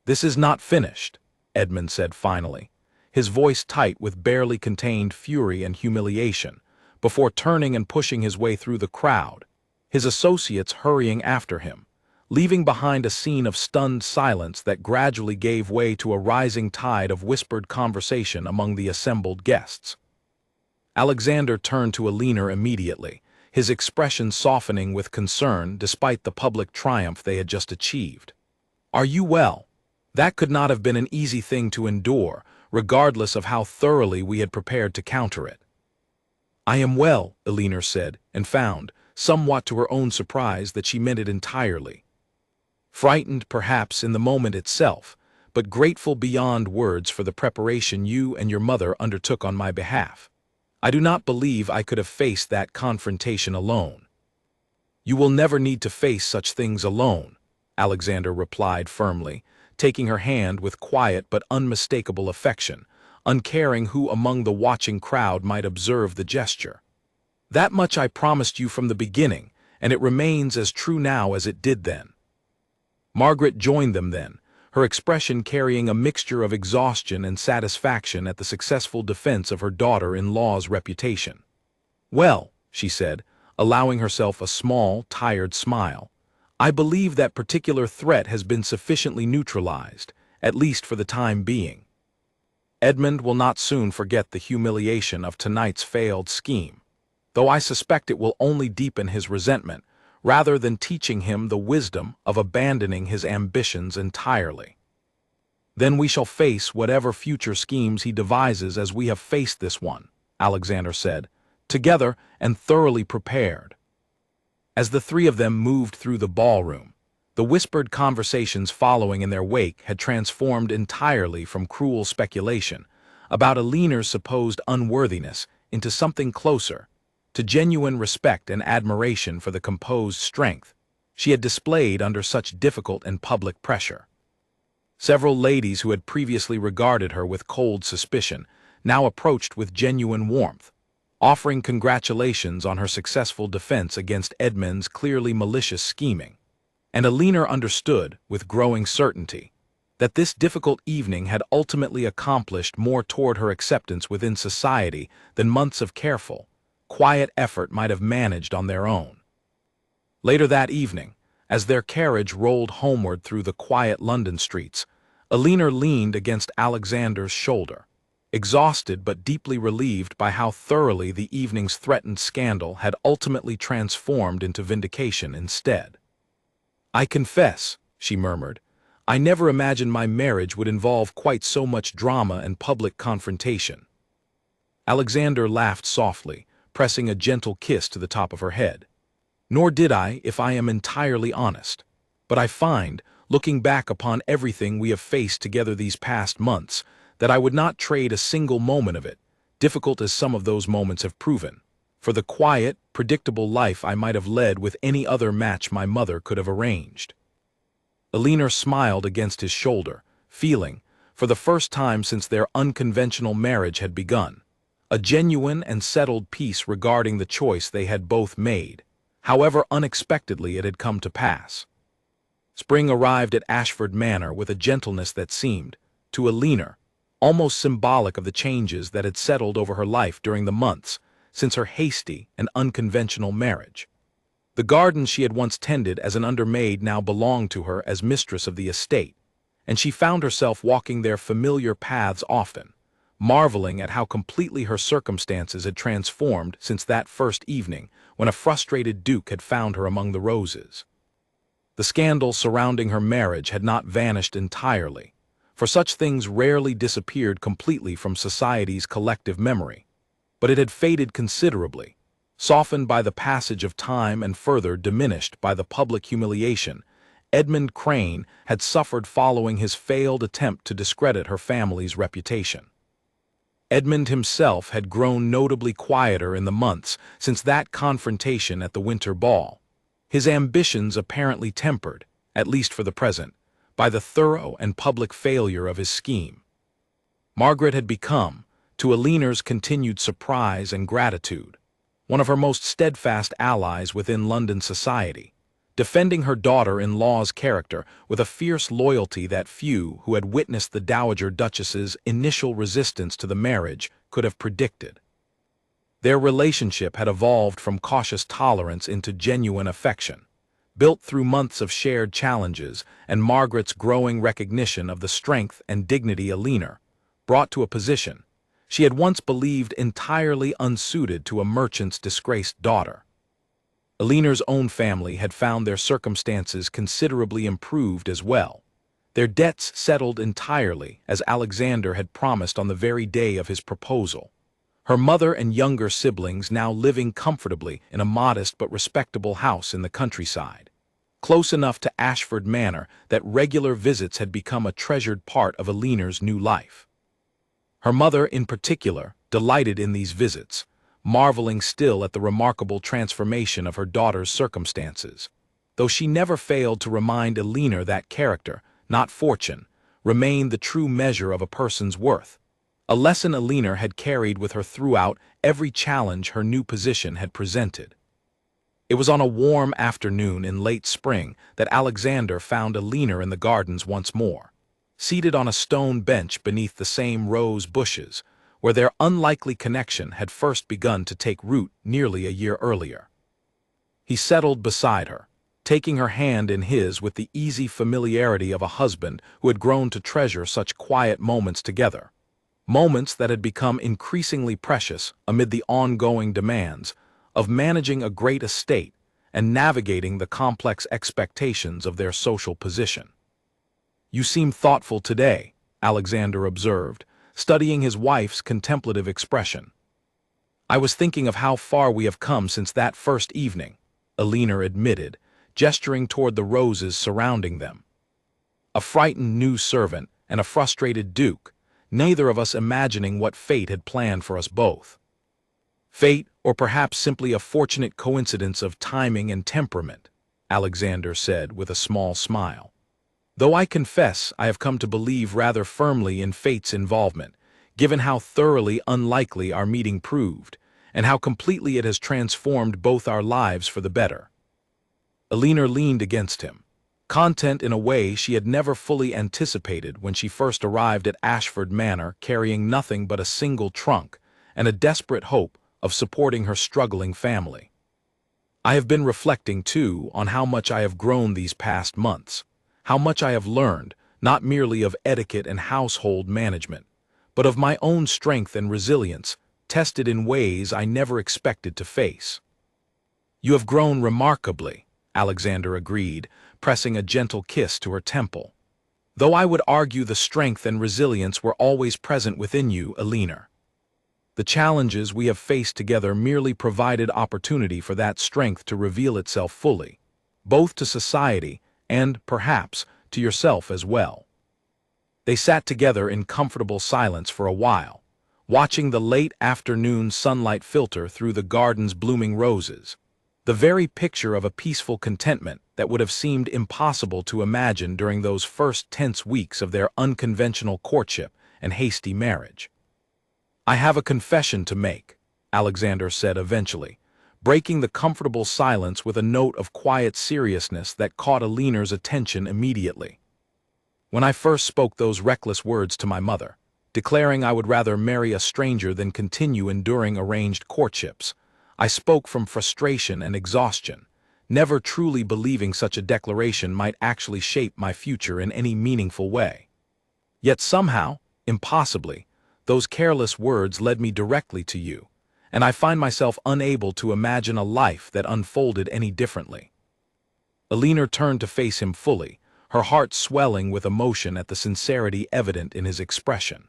"This is not finished," Edmund said finally, his voice tight with barely contained fury and humiliation, before turning and pushing his way through the crowd, his associates hurrying after him, leaving behind a scene of stunned silence that gradually gave way to a rising tide of whispered conversation among the assembled guests. Alexander turned to Alina immediately, his expression softening with concern despite the public triumph they had just achieved. "Are you well? That could not have been an easy thing to endure, regardless of how thoroughly we had prepared to counter it." "I am well," Alina said, and found, somewhat to her own surprise, that she meant it entirely. "Frightened, perhaps, in the moment itself, but grateful beyond words for the preparation you and your mother undertook on my behalf. I do not believe I could have faced that confrontation alone." "You will never need to face such things alone," Alexander replied firmly, taking her hand with quiet but unmistakable affection, uncaring who among the watching crowd might observe the gesture. "That much I promised you from the beginning, and it remains as true now as it did then." Margaret joined them then, her expression carrying a mixture of exhaustion and satisfaction at the successful defense of her daughter-in-law's reputation. "Well," she said, allowing herself a small, tired smile, "I believe that particular threat has been sufficiently neutralized, at least for the time being. Edmund will not soon forget the humiliation of tonight's failed scheme, though I suspect it will only deepen his resentment, rather than teaching him the wisdom of abandoning his ambitions entirely." Then we shall face whatever future schemes he devises as we have faced this one, Alexander said, together and thoroughly prepared. As the three of them moved through the ballroom, the whispered conversations following in their wake had transformed entirely from cruel speculation about Aline's supposed unworthiness into something closer, to genuine respect and admiration for the composed strength she had displayed under such difficult and public pressure. Several ladies who had previously regarded her with cold suspicion now approached with genuine warmth, offering congratulations on her successful defense against Edmund's clearly malicious scheming. And Aline understood, with growing certainty, that this difficult evening had ultimately accomplished more toward her acceptance within society than months of careful, quiet effort might have managed on their own. Later that evening, as their carriage rolled homeward through the quiet London streets, Aline leaned against Alexander's shoulder, exhausted but deeply relieved by how thoroughly the evening's threatened scandal had ultimately transformed into vindication instead. "I confess," she murmured, "I never imagined my marriage would involve quite so much drama and public confrontation." Alexander laughed softly, pressing a gentle kiss to the top of her head. "Nor did I, if I am entirely honest. But I find, looking back upon everything we have faced together these past months, that I would not trade a single moment of it, difficult as some of those moments have proven, for the quiet, predictable life I might have led with any other match my mother could have arranged." Aline smiled against his shoulder, feeling, for the first time since their unconventional marriage had begun, a genuine and settled peace regarding the choice they had both made, however unexpectedly it had come to pass. Spring arrived at Ashford Manor with a gentleness that seemed, to Aline, almost symbolic of the changes that had settled over her life during the months since her hasty and unconventional marriage. The garden she had once tended as an undermaid now belonged to her as mistress of the estate, and she found herself walking their familiar paths often, marveling at how completely her circumstances had transformed since that first evening when a frustrated duke had found her among the roses. The scandal surrounding her marriage had not vanished entirely, for such things rarely disappeared completely from society's collective memory, but it had faded considerably, softened by the passage of time and further diminished by the public humiliation Edmund Crane had suffered following his failed attempt to discredit her family's reputation. Edmund himself had grown notably quieter in the months since that confrontation at the winter ball, his ambitions apparently tempered, at least for the present, by the thorough and public failure of his scheme. Margaret had become, to Aline's continued surprise and gratitude, one of her most steadfast allies within London society, defending her daughter-in-law's character with a fierce loyalty that few who had witnessed the Dowager Duchess's initial resistance to the marriage could have predicted. Their relationship had evolved from cautious tolerance into genuine affection, built through months of shared challenges and Margaret's growing recognition of the strength and dignity Aline brought to a position she had once believed entirely unsuited to a merchant's disgraced daughter. Aline's own family had found their circumstances considerably improved as well, their debts settled entirely as Alexander had promised on the very day of his proposal, her mother and younger siblings now living comfortably in a modest but respectable house in the countryside, close enough to Ashford Manor that regular visits had become a treasured part of Aline's new life. Her mother, in particular, delighted in these visits, marveling still at the remarkable transformation of her daughter's circumstances, though she never failed to remind Aline that character, not fortune, remained the true measure of a person's worth, a lesson Aline had carried with her throughout every challenge her new position had presented. It was on a warm afternoon in late spring that Alexander found Aline in the gardens once more, seated on a stone bench beneath the same rose bushes, where their unlikely connection had first begun to take root nearly a year earlier. He settled beside her, taking her hand in his with the easy familiarity of a husband who had grown to treasure such quiet moments together, moments that had become increasingly precious amid the ongoing demands of managing a great estate and navigating the complex expectations of their social position. "You seem thoughtful today," Alexander observed, studying his wife's contemplative expression. I was thinking of how far we have come since that first evening, Alina admitted, gesturing toward the roses surrounding them. A frightened new servant and a frustrated duke, neither of us imagining what fate had planned for us both. Fate, or perhaps simply a fortunate coincidence of timing and temperament, Alexander said with a small smile. Though I confess I have come to believe rather firmly in fate's involvement, given how thoroughly unlikely our meeting proved, and how completely it has transformed both our lives for the better. Alina leaned against him, content in a way she had never fully anticipated when she first arrived at Ashford Manor carrying nothing but a single trunk and a desperate hope of supporting her struggling family. I have been reflecting, too, on how much I have grown these past months, how much I have learned, not merely of etiquette and household management, but of my own strength and resilience, tested in ways I never expected to face. You have grown remarkably, Alexander agreed, pressing a gentle kiss to her temple. Though I would argue the strength and resilience were always present within you, Alina. The challenges we have faced together merely provided opportunity for that strength to reveal itself fully, both to society and, perhaps, to yourself as well. They sat together in comfortable silence for a while, watching the late afternoon sunlight filter through the garden's blooming roses, the very picture of a peaceful contentment that would have seemed impossible to imagine during those first tense weeks of their unconventional courtship and hasty marriage. I have a confession to make, Alexander said eventually, breaking the comfortable silence with a note of quiet seriousness that caught Alina's attention immediately. When I first spoke those reckless words to my mother, declaring I would rather marry a stranger than continue enduring arranged courtships, I spoke from frustration and exhaustion, never truly believing such a declaration might actually shape my future in any meaningful way. Yet somehow, impossibly, those careless words led me directly to you, and I find myself unable to imagine a life that unfolded any differently. Alina turned to face him fully, her heart swelling with emotion at the sincerity evident in his expression.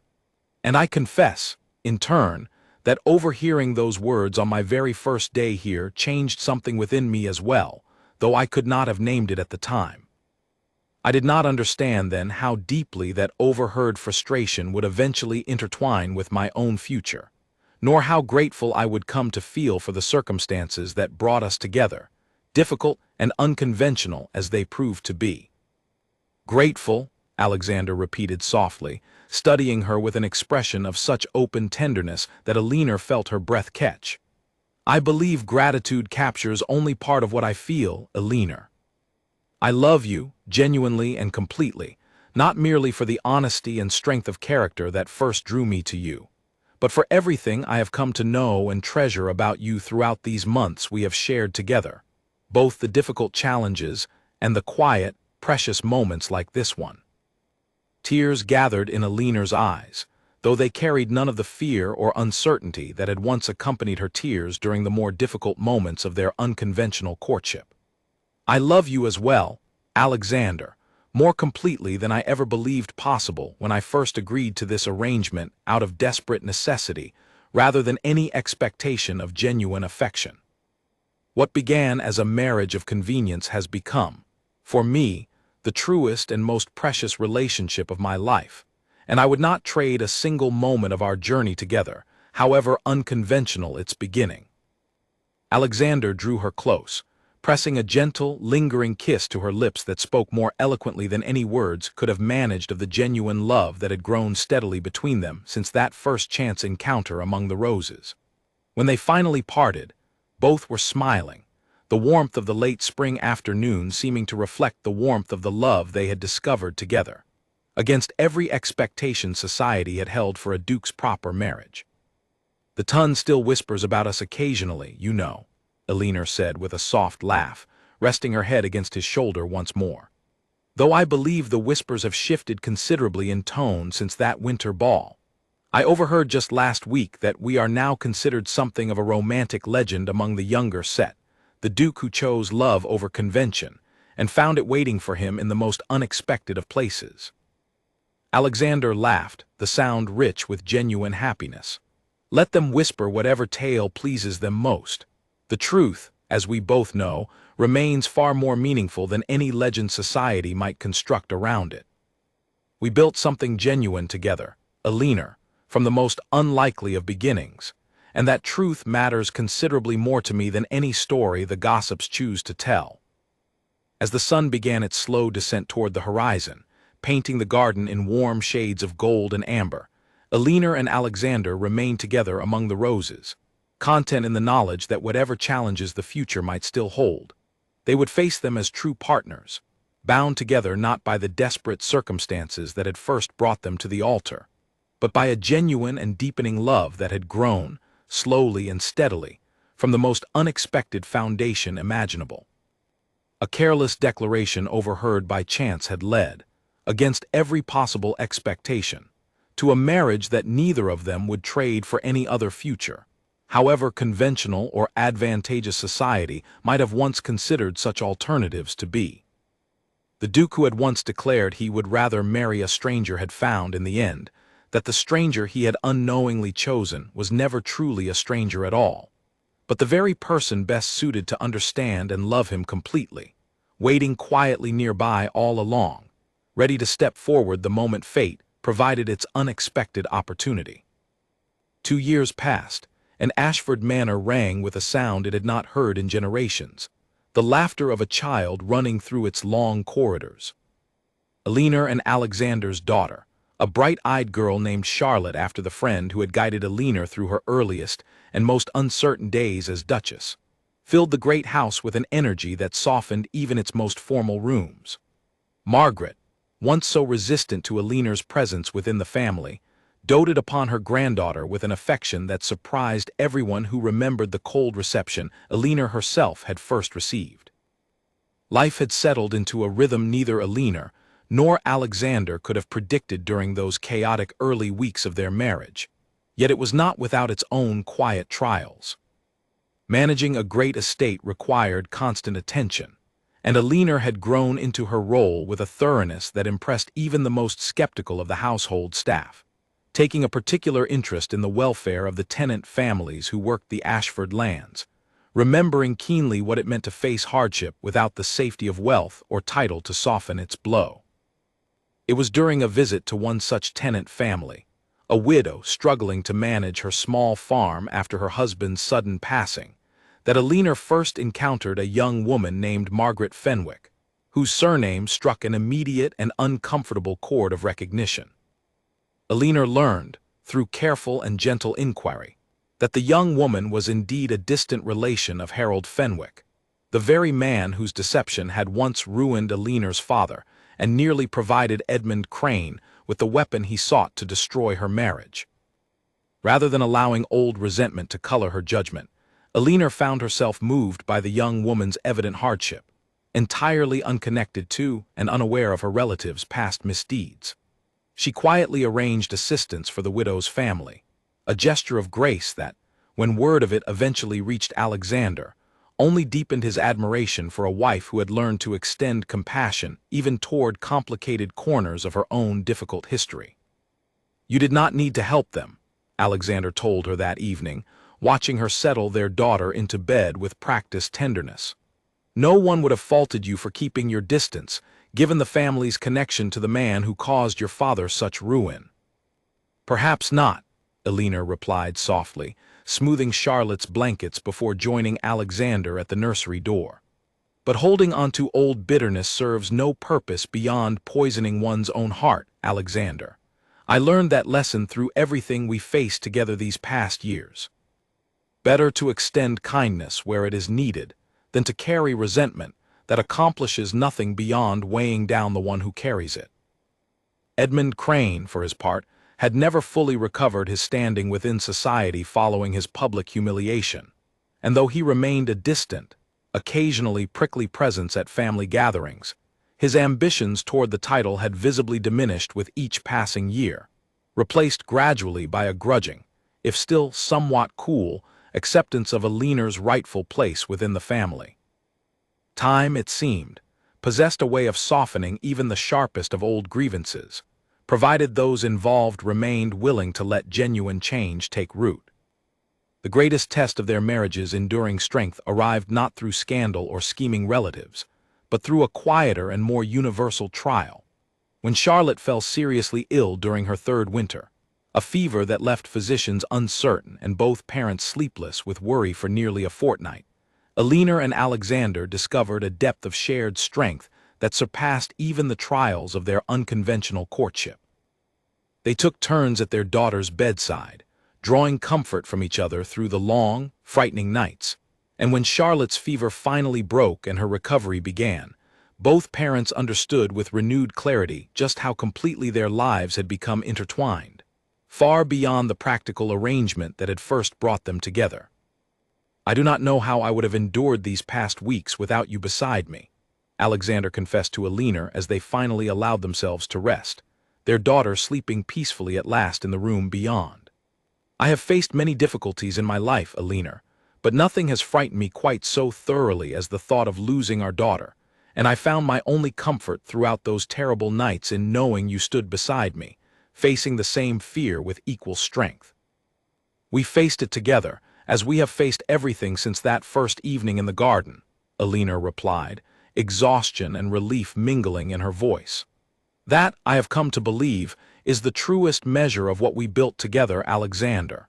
And I confess, in turn, that overhearing those words on my very first day here changed something within me as well, though I could not have named it at the time. I did not understand then how deeply that overheard frustration would eventually intertwine with my own future, nor how grateful I would come to feel for the circumstances that brought us together, difficult and unconventional as they proved to be. Grateful, Alexander repeated softly, studying her with an expression of such open tenderness that Alina felt her breath catch. I believe gratitude captures only part of what I feel, Alina. I love you, genuinely and completely, not merely for the honesty and strength of character that first drew me to you, but for everything I have come to know and treasure about you throughout these months we have shared together, both the difficult challenges and the quiet, precious moments like this one. Tears gathered in Alina's eyes, though they carried none of the fear or uncertainty that had once accompanied her tears during the more difficult moments of their unconventional courtship. I love you as well, Alexander, more completely than I ever believed possible when I first agreed to this arrangement out of desperate necessity rather than any expectation of genuine affection. What began as a marriage of convenience has become, for me, the truest and most precious relationship of my life, and I would not trade a single moment of our journey together, however unconventional its beginning. Alexander drew her close, pressing a gentle, lingering kiss to her lips that spoke more eloquently than any words could have managed of the genuine love that had grown steadily between them since that first chance encounter among the roses. When they finally parted, both were smiling, the warmth of the late spring afternoon seeming to reflect the warmth of the love they had discovered together, against every expectation society had held for a duke's proper marriage. The Tun still whispers about us occasionally, you know, Alina said with a soft laugh, resting her head against his shoulder once more. Though I believe the whispers have shifted considerably in tone since that winter ball. I overheard just last week that we are now considered something of a romantic legend among the younger set, the Duke who chose love over convention, and found it waiting for him in the most unexpected of places. Alexander laughed, the sound rich with genuine happiness. Let them whisper whatever tale pleases them most. The truth, as we both know, remains far more meaningful than any legend society might construct around it. We built something genuine together, a leaner, from the most unlikely of beginnings, and that truth matters considerably more to me than any story the gossips choose to tell. As the sun began its slow descent toward the horizon, painting the garden in warm shades of gold and amber, Alina and Alexander remained together among the roses, content in the knowledge that whatever challenges the future might still hold, they would face them as true partners, bound together not by the desperate circumstances that had first brought them to the altar, but by a genuine and deepening love that had grown, slowly and steadily, from the most unexpected foundation imaginable. A careless declaration overheard by chance had led, against every possible expectation, to a marriage that neither of them would trade for any other future, however conventional or advantageous society might have once considered such alternatives to be. The Duke who had once declared he would rather marry a stranger had found, in the end, that the stranger he had unknowingly chosen was never truly a stranger at all, but the very person best suited to understand and love him completely, waiting quietly nearby all along, ready to step forward the moment fate provided its unexpected opportunity. 2 years passed, and Ashford Manor rang with a sound it had not heard in generations, the laughter of a child running through its long corridors. Alina and Alexander's daughter, a bright-eyed girl named Charlotte after the friend who had guided Alina through her earliest and most uncertain days as Duchess, filled the great house with an energy that softened even its most formal rooms. Margaret, once so resistant to Alina's presence within the family, doted upon her granddaughter with an affection that surprised everyone who remembered the cold reception Alina herself had first received. Life had settled into a rhythm neither Alina nor Alexander could have predicted during those chaotic early weeks of their marriage, yet it was not without its own quiet trials. Managing a great estate required constant attention, and Alina had grown into her role with a thoroughness that impressed even the most skeptical of the household staff, taking a particular interest in the welfare of the tenant families who worked the Ashford lands, remembering keenly what it meant to face hardship without the safety of wealth or title to soften its blow. It was during a visit to one such tenant family, a widow struggling to manage her small farm after her husband's sudden passing, that Alina first encountered a young woman named Margaret Fenwick, whose surname struck an immediate and uncomfortable chord of recognition. Alina learned, through careful and gentle inquiry, that the young woman was indeed a distant relation of Harold Fenwick, the very man whose deception had once ruined Alina's father and nearly provided Edmund Crane with the weapon he sought to destroy her marriage. Rather than allowing old resentment to color her judgment, Alina found herself moved by the young woman's evident hardship, entirely unconnected to and unaware of her relatives' past misdeeds. She quietly arranged assistance for the widow's family, a gesture of grace that, when word of it eventually reached Alexander, only deepened his admiration for a wife who had learned to extend compassion even toward complicated corners of her own difficult history. "You did not need to help them," Alexander told her that evening, watching her settle their daughter into bed with practiced tenderness. "No one would have faulted you for keeping your distance, given the family's connection to the man who caused your father such ruin." "Perhaps not," Alina replied softly, smoothing Charlotte's blankets before joining Alexander at the nursery door. "But holding onto old bitterness serves no purpose beyond poisoning one's own heart, Alexander. I learned that lesson through everything we faced together these past years. Better to extend kindness where it is needed than to carry resentment that accomplishes nothing beyond weighing down the one who carries it." Edmund Crane, for his part, had never fully recovered his standing within society following his public humiliation, and though he remained a distant, occasionally prickly presence at family gatherings, his ambitions toward the title had visibly diminished with each passing year, replaced gradually by a grudging, if still somewhat cool, acceptance of Alina's rightful place within the family. Time, it seemed, possessed a way of softening even the sharpest of old grievances, provided those involved remained willing to let genuine change take root. The greatest test of their marriage's enduring strength arrived not through scandal or scheming relatives, but through a quieter and more universal trial. When Charlotte fell seriously ill during her third winter, a fever that left physicians uncertain and both parents sleepless with worry for nearly a fortnight, Alina and Alexander discovered a depth of shared strength that surpassed even the trials of their unconventional courtship. They took turns at their daughter's bedside, drawing comfort from each other through the long, frightening nights, and when Charlotte's fever finally broke and her recovery began, both parents understood with renewed clarity just how completely their lives had become intertwined, far beyond the practical arrangement that had first brought them together. "I do not know how I would have endured these past weeks without you beside me," Alexander confessed to Alina as they finally allowed themselves to rest, their daughter sleeping peacefully at last in the room beyond. "I have faced many difficulties in my life, Alina, but nothing has frightened me quite so thoroughly as the thought of losing our daughter, and I found my only comfort throughout those terrible nights in knowing you stood beside me, facing the same fear with equal strength. We faced it together, as we have faced everything since that first evening in the garden," Alina replied, exhaustion and relief mingling in her voice. "That, I have come to believe, is the truest measure of what we built together, Alexander.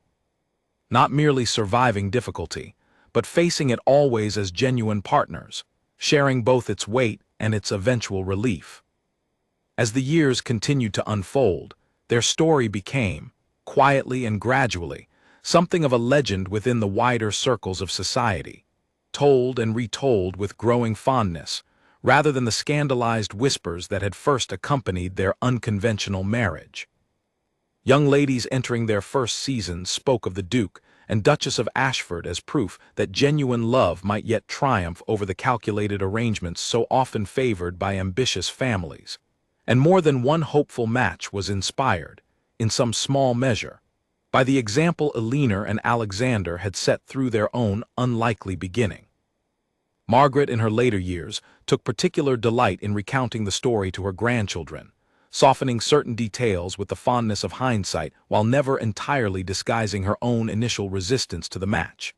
Not merely surviving difficulty, but facing it always as genuine partners, sharing both its weight and its eventual relief." As the years continued to unfold, their story became, quietly and gradually, something of a legend within the wider circles of society, told and retold with growing fondness, rather than the scandalized whispers that had first accompanied their unconventional marriage. Young ladies entering their first seasons spoke of the Duke and Duchess of Ashford as proof that genuine love might yet triumph over the calculated arrangements so often favored by ambitious families. And more than one hopeful match was inspired, in some small measure, by the example Alina and Alexander had set through their own unlikely beginning. Margaret, in her later years, took particular delight in recounting the story to her grandchildren, softening certain details with the fondness of hindsight while never entirely disguising her own initial resistance to the match.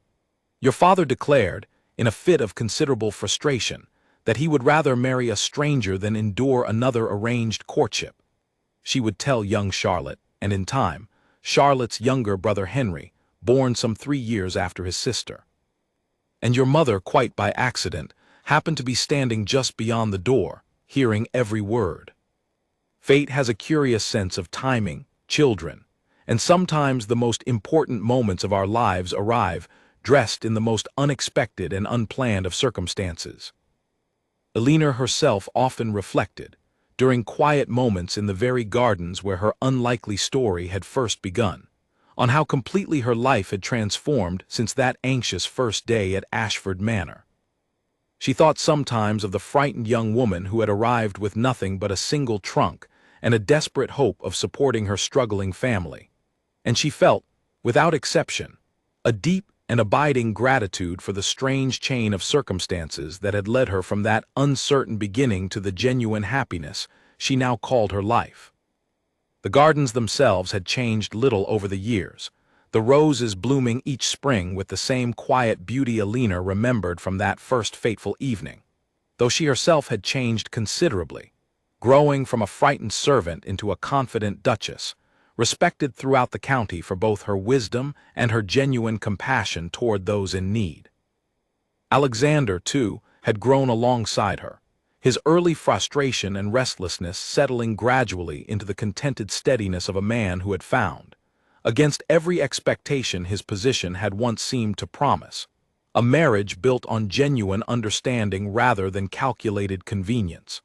"Your father declared, in a fit of considerable frustration, that he would rather marry a stranger than endure another arranged courtship," she would tell young Charlotte, and in time, Charlotte's younger brother Henry, born some 3 years after his sister. "And your mother, quite by accident, happened to be standing just beyond the door, hearing every word." Fate has a curious sense of timing, children, and sometimes the most important moments of our lives arrive dressed in the most unexpected and unplanned of circumstances. Alina herself often reflected, during quiet moments in the very gardens where her unlikely story had first begun, on how completely her life had transformed since that anxious first day at Ashford Manor. She thought sometimes of the frightened young woman who had arrived with nothing but a single trunk and a desperate hope of supporting her struggling family, and she felt, without exception, a deep and abiding gratitude for the strange chain of circumstances that had led her from that uncertain beginning to the genuine happiness she now called her life. The gardens themselves had changed little over the years, the roses blooming each spring with the same quiet beauty Alina remembered from that first fateful evening, though she herself had changed considerably, growing from a frightened servant into a confident duchess, respected throughout the county for both her wisdom and her genuine compassion toward those in need. Alexander, too, had grown alongside her, his early frustration and restlessness settling gradually into the contented steadiness of a man who had found, against every expectation his position had once seemed to promise, a marriage built on genuine understanding rather than calculated convenience.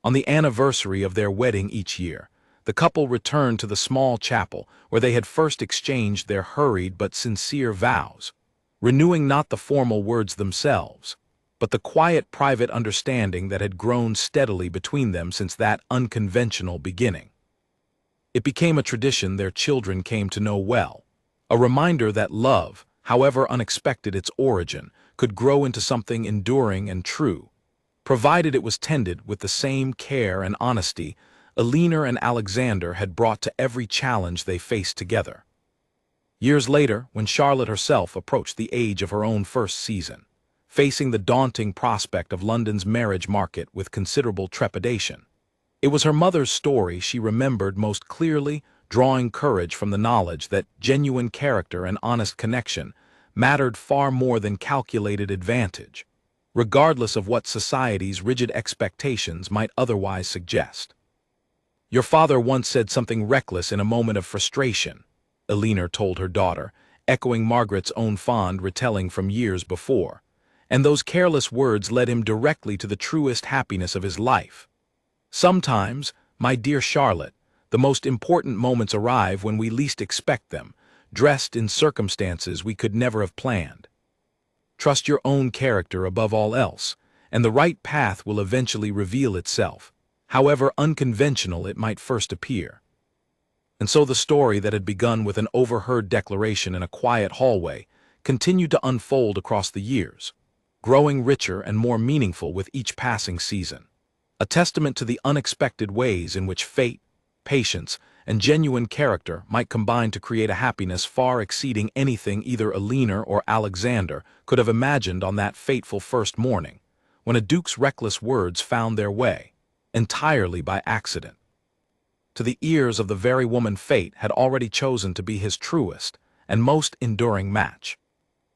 On the anniversary of their wedding each year, the couple returned to the small chapel where they had first exchanged their hurried but sincere vows, renewing not the formal words themselves, but the quiet private understanding that had grown steadily between them since that unconventional beginning. It became a tradition their children came to know well, a reminder that love, however unexpected its origin, could grow into something enduring and true, provided it was tended with the same care and honesty Alina and Alexander had brought to every challenge they faced together. Years later, when Charlotte herself approached the age of her own first season, facing the daunting prospect of London's marriage market with considerable trepidation, it was her mother's story she remembered most clearly, drawing courage from the knowledge that genuine character and honest connection mattered far more than calculated advantage, regardless of what society's rigid expectations might otherwise suggest. "Your father once said something reckless in a moment of frustration," Alina told her daughter, echoing Margaret's own fond retelling from years before, "and those careless words led him directly to the truest happiness of his life. Sometimes, my dear Charlotte, the most important moments arrive when we least expect them, dressed in circumstances we could never have planned. Trust your own character above all else, and the right path will eventually reveal itself, however unconventional it might first appear." And so the story that had begun with an overheard declaration in a quiet hallway continued to unfold across the years, growing richer and more meaningful with each passing season, a testament to the unexpected ways in which fate, patience, and genuine character might combine to create a happiness far exceeding anything either Alina or Alexander could have imagined on that fateful first morning, when a duke's reckless words found their way, entirely by accident, to the ears of the very woman fate had already chosen to be his truest and most enduring match.